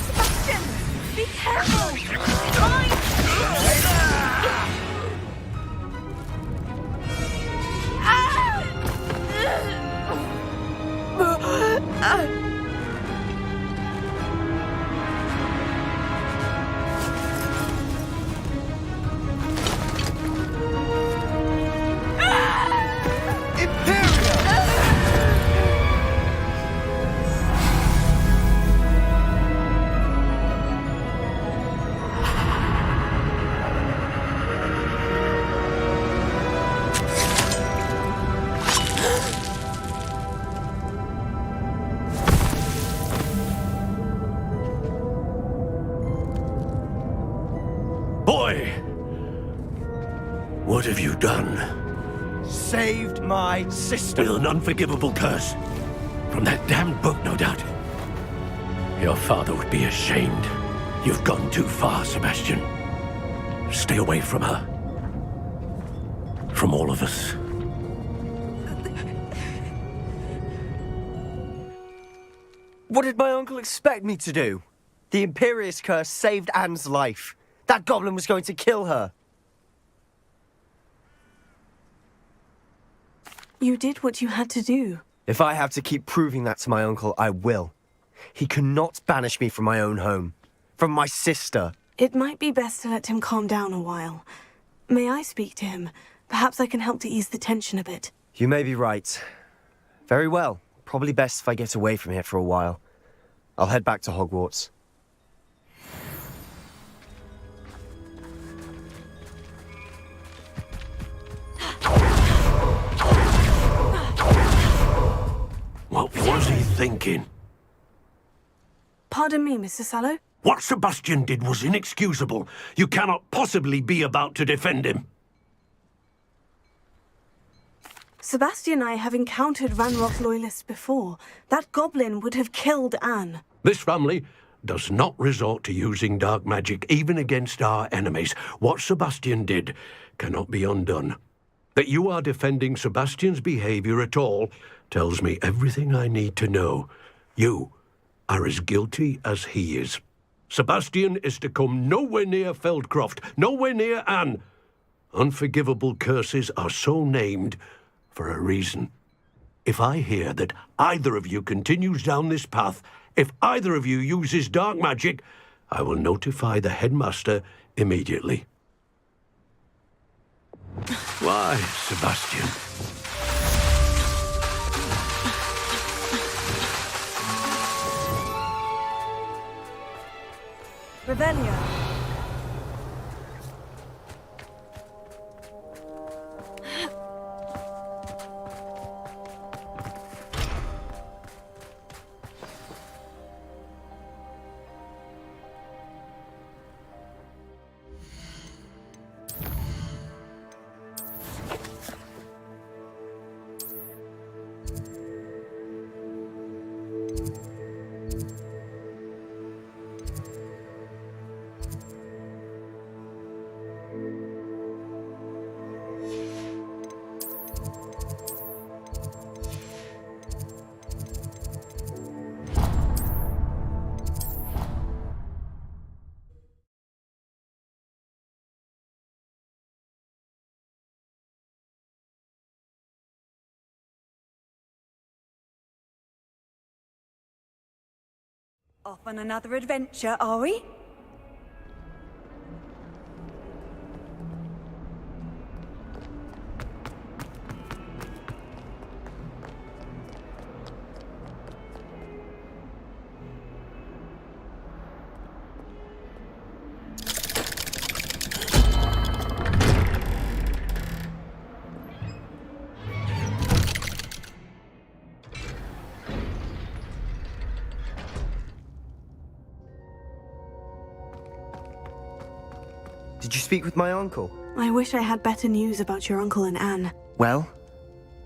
Sebastian! Be careful! Mine! Boy! What have you done? Saved my sister. With an unforgivable curse. From that damned book, no doubt. Your father would be ashamed. You've gone too far, Sebastian. Stay away from her. From all of us. What did my uncle expect me to do? The Imperious curse saved Anne's life. That goblin was going to kill her. You did what you had to do. If I have to keep proving that to my uncle, I will. He cannot banish me from my own home. From my sister. It might be best to let him calm down a while. May I speak to him? Perhaps I can help to ease the tension a bit. You may be right. Very well. Probably best if I get away from here for a while. I'll head back to Hogwarts. What was he thinking? Pardon me, Mr. Sallow? What Sebastian did was inexcusable. You cannot possibly be about to defend him. Sebastian and I have encountered Ranrock loyalists before. That goblin would have killed Anne. This family does not resort to using dark magic even against our enemies. What Sebastian did cannot be undone. That you are defending Sebastian's behavior at all tells me everything I need to know. You are as guilty as he is. Sebastian is to come nowhere near Feldcroft, nowhere near Anne. Unforgivable curses are so named for a reason. If I hear that either of you continues down this path, if either of you uses dark magic, I will notify the headmaster immediately. Why, Sebastian? Revelio. Off on another adventure, are we? Did you speak with my uncle? I wish I had better news about your uncle and Anne. Well,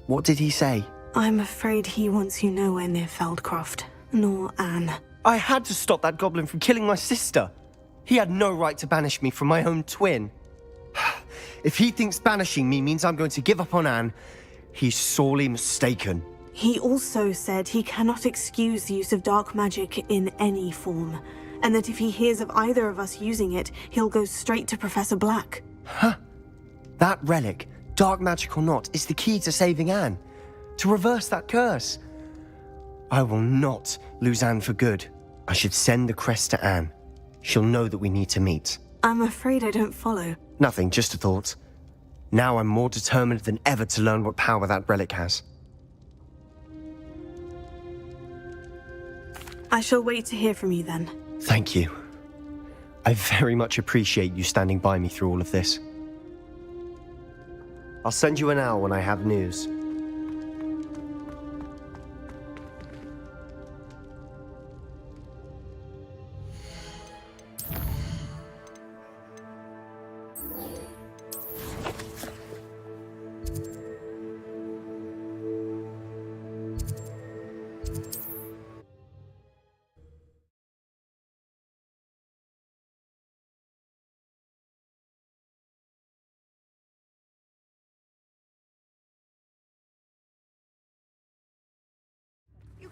what did he say? I'm afraid he wants you nowhere near Feldcroft, nor Anne. I had to stop that goblin from killing my sister. He had no right to banish me from my own twin. If he thinks banishing me means I'm going to give up on Anne, he's sorely mistaken. He also said he cannot excuse the use of dark magic in any form, and that if he hears of either of us using it, he'll go straight to Professor Black. Huh? That relic, dark magic or not, is the key to saving Anne. To reverse that curse. I will not lose Anne for good. I should send the crest to Anne. She'll know that we need to meet. I'm afraid I don't follow. Nothing, just a thought. Now I'm more determined than ever to learn what power that relic has. I shall wait to hear from you then. Thank you. I very much appreciate you standing by me through all of this. I'll send you an owl when I have news.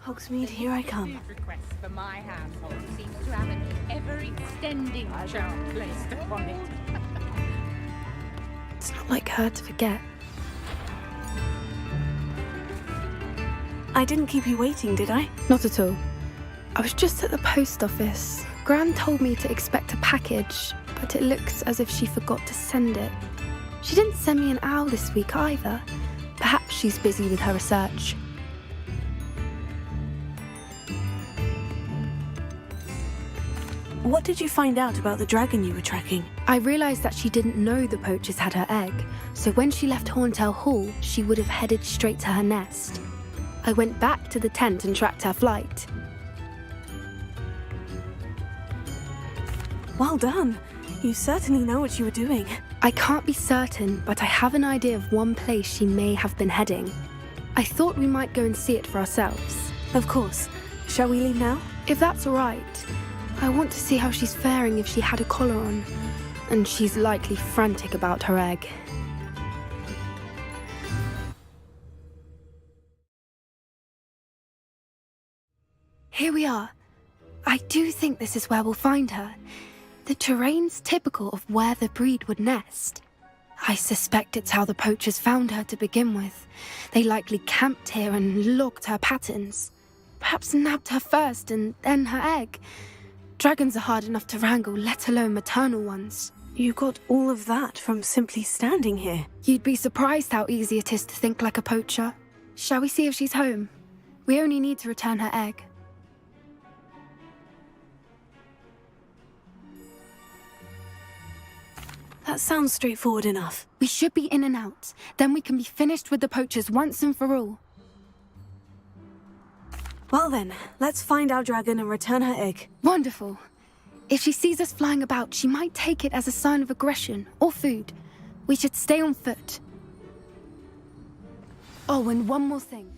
Hogsmeade, here I come. Request for my household seems to have an ever-extending charm placed upon it. It's not like her to forget. I didn't keep you waiting, did I? Not at all. I was just at the post office. Gran told me to expect a package, but it looks as if she forgot to send it. She didn't send me an owl this week either. Perhaps she's busy with her research. What did you find out about the dragon you were tracking? I realised that she didn't know the poachers had her egg, so when she left Horntail Hall, she would have headed straight to her nest. I went back to the tent and tracked her flight. Well done. You certainly know what you were doing. I can't be certain, but I have an idea of one place she may have been heading. I thought we might go and see it for ourselves. Of course. Shall we leave now? If that's all right. I want to see how she's faring if she had a collar on. And she's likely frantic about her egg. Here we are. I do think this is where we'll find her. The terrain's typical of where the breed would nest. I suspect it's how the poachers found her to begin with. They likely camped here and logged her patterns. Perhaps nabbed her first and then her egg. Dragons are hard enough to wrangle, let alone maternal ones. You got all of that from simply standing here. You'd be surprised how easy it is to think like a poacher. Shall we see if she's home? We only need to return her egg. That sounds straightforward enough. We should be in and out. Then we can be finished with the poachers once and for all. Well then, let's find our dragon and return her egg. Wonderful. If she sees us flying about, she might take it as a sign of aggression or food. We should stay on foot. Oh, and one more thing.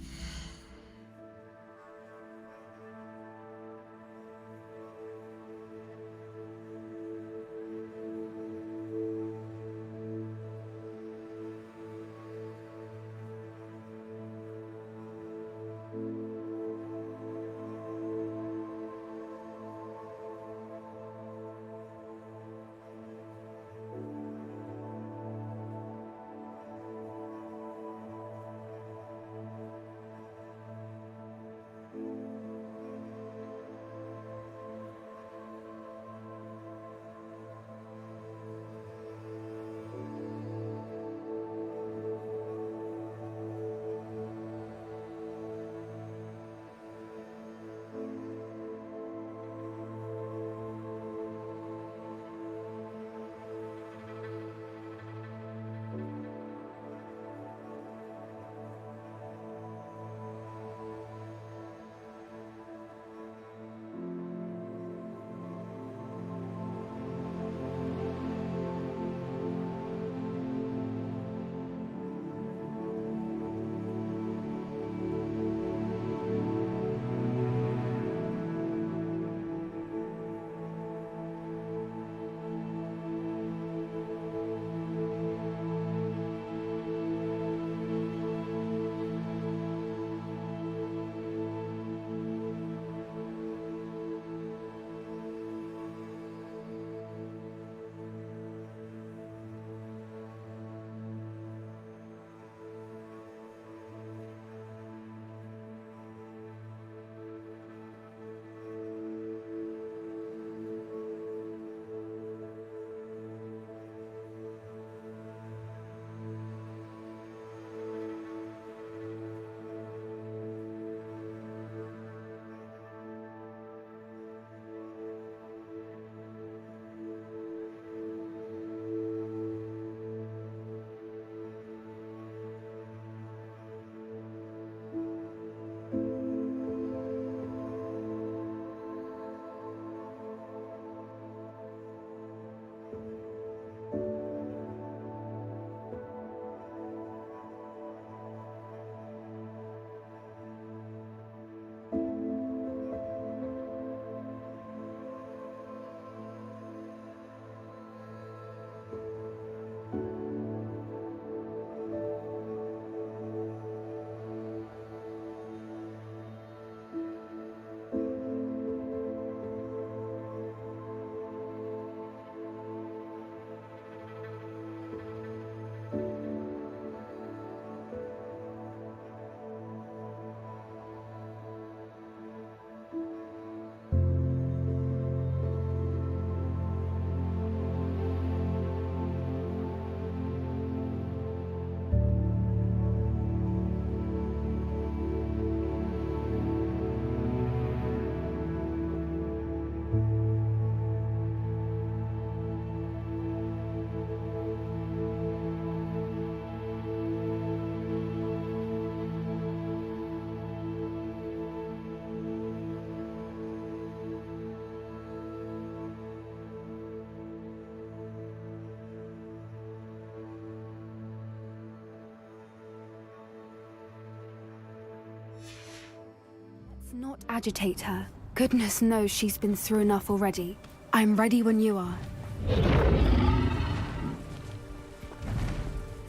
Not agitate her. Goodness knows she's been through enough already. I'm ready when you are.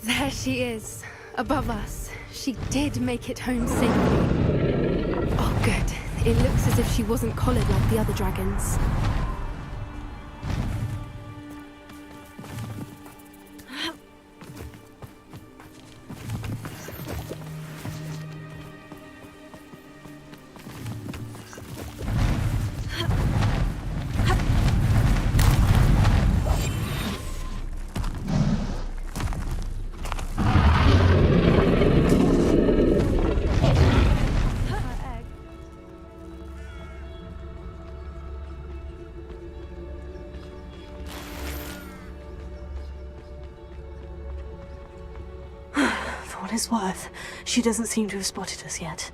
There she is, above us. She did make it home safely. Oh, good. It looks as if she wasn't collared like the other dragons. it's worth. She doesn't seem to have spotted us yet.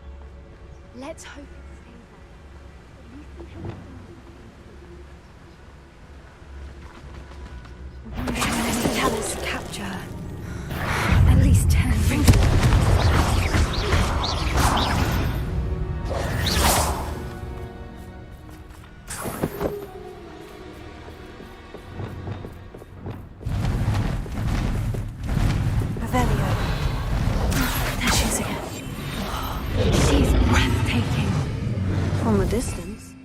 Let's hope it stays that. Tell us to capture her. At least 10 rings. From a distance.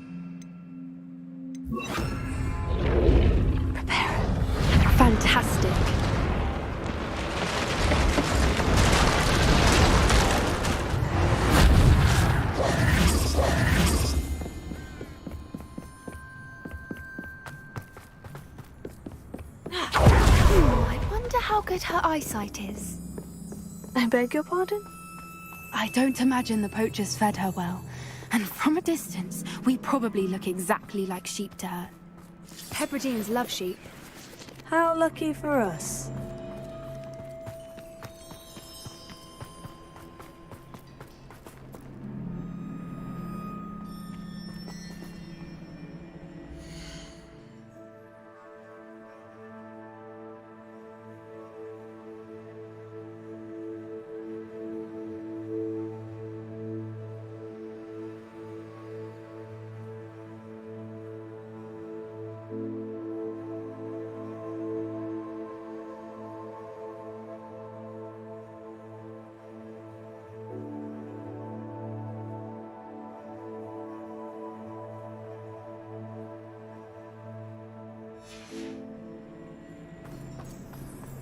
Prepare. Fantastic. I wonder how good her eyesight is. I beg your pardon? I don't imagine the poachers fed her well. And from a distance, we probably look exactly like sheep to her. Hebrideans love sheep. How lucky for us.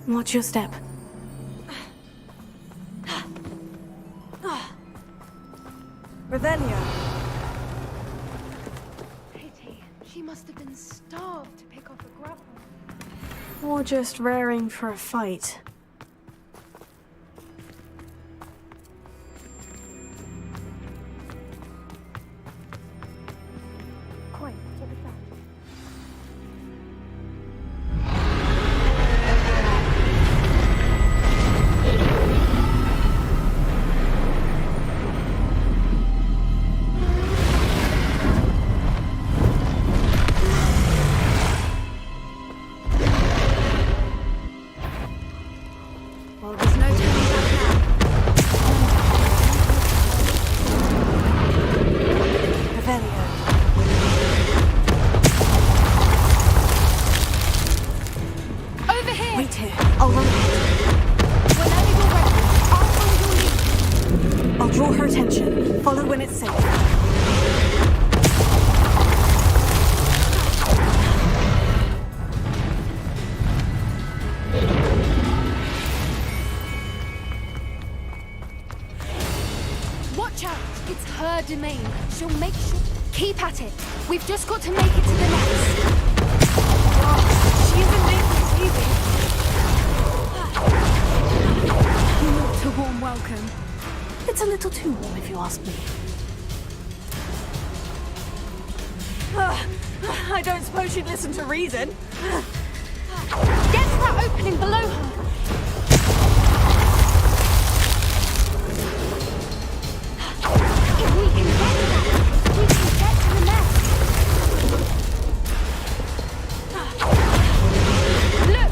Watch your step. Revelio. Pity. She must have been starved to pick off a grapple. Or just raring for a fight. Quiet, what was that? Well, there's no turning back now. Revelio. Over here! Wait here. I'll run ahead. Whenever you're ready, I'll follow your lead. I'll draw her attention. Follow when it's safe. Watch out! It's her domain. She'll make sure. Keep at it. We've just got to make it to the nest. She isn't making it easy. Not a warm welcome. It's a little too warm, if you ask me. I don't suppose she'd listen to reason. Get to that opening below her. If we can get to that, we can get to the nest. Look!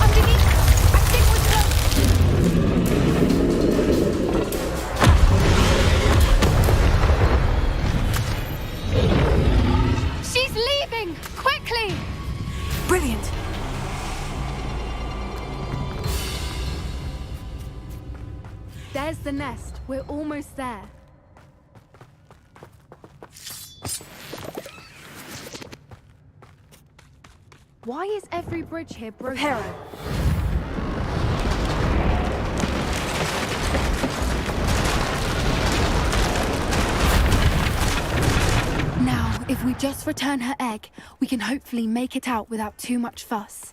Underneath her! I think we're close. She's leaving! Quickly! Brilliant. There's the nest. We're almost there. Why is every bridge here broken? Repair. Now, if we just return her egg, we can hopefully make it out without too much fuss.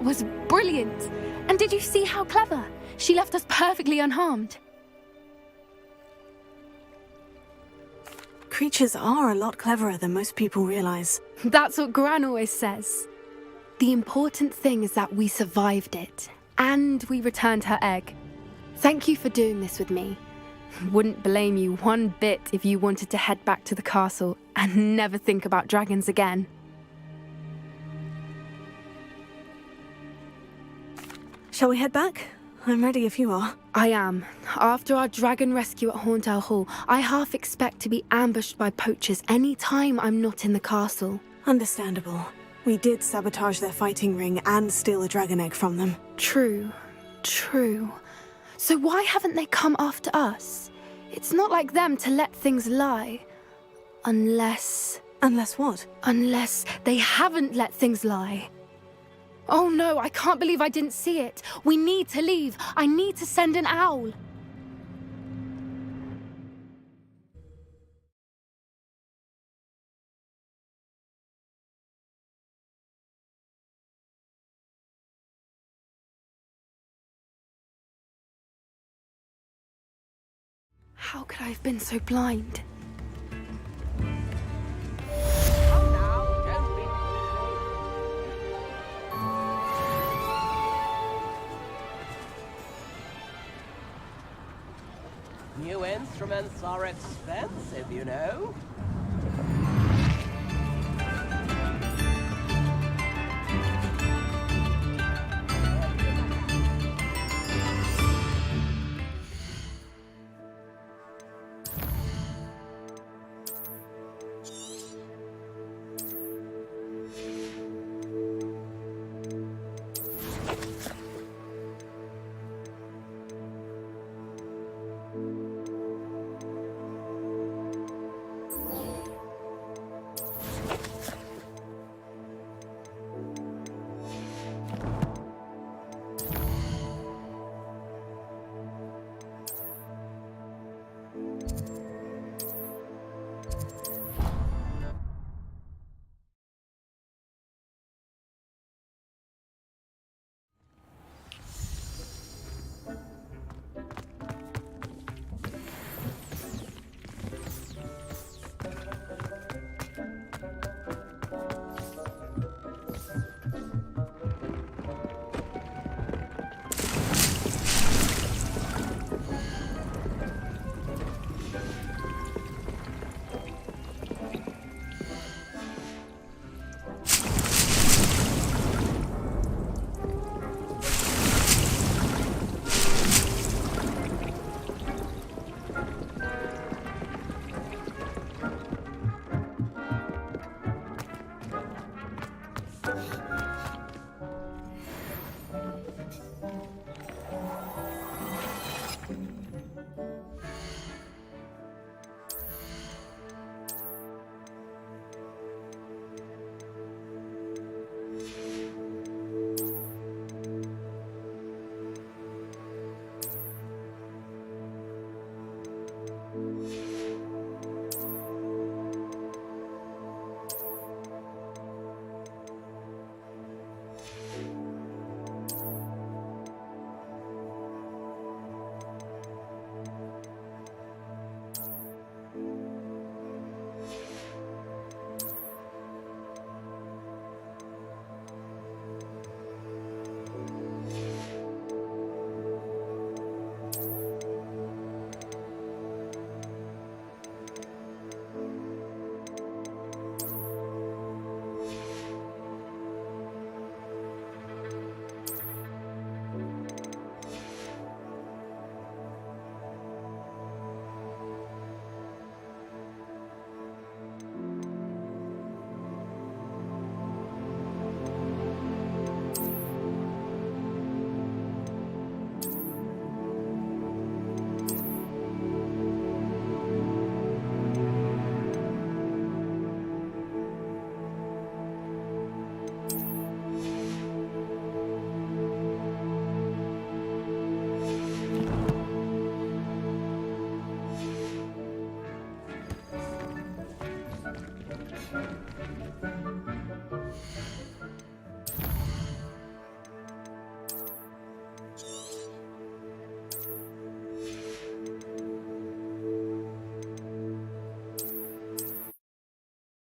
That was brilliant! And did you see how clever? She left us perfectly unharmed. Creatures are a lot cleverer than most people realize. That's what Gran always says. The important thing is that we survived it, and we returned her egg. Thank you for doing this with me. Wouldn't blame you one bit if you wanted to head back to the castle and never think about dragons again. Shall we head back? I'm ready if you are. I am. After our dragon rescue at Horndale Hall, I half expect to be ambushed by poachers any time I'm not in the castle. Understandable. We did sabotage their fighting ring and steal a dragon egg from them. True. So why haven't they come after us? It's not like them to let things lie. Unless... Unless what? Unless they haven't let things lie. Oh no, I can't believe I didn't see it. We need to leave. I need to send an owl. How could I have been so blind? New instruments are expensive, you know.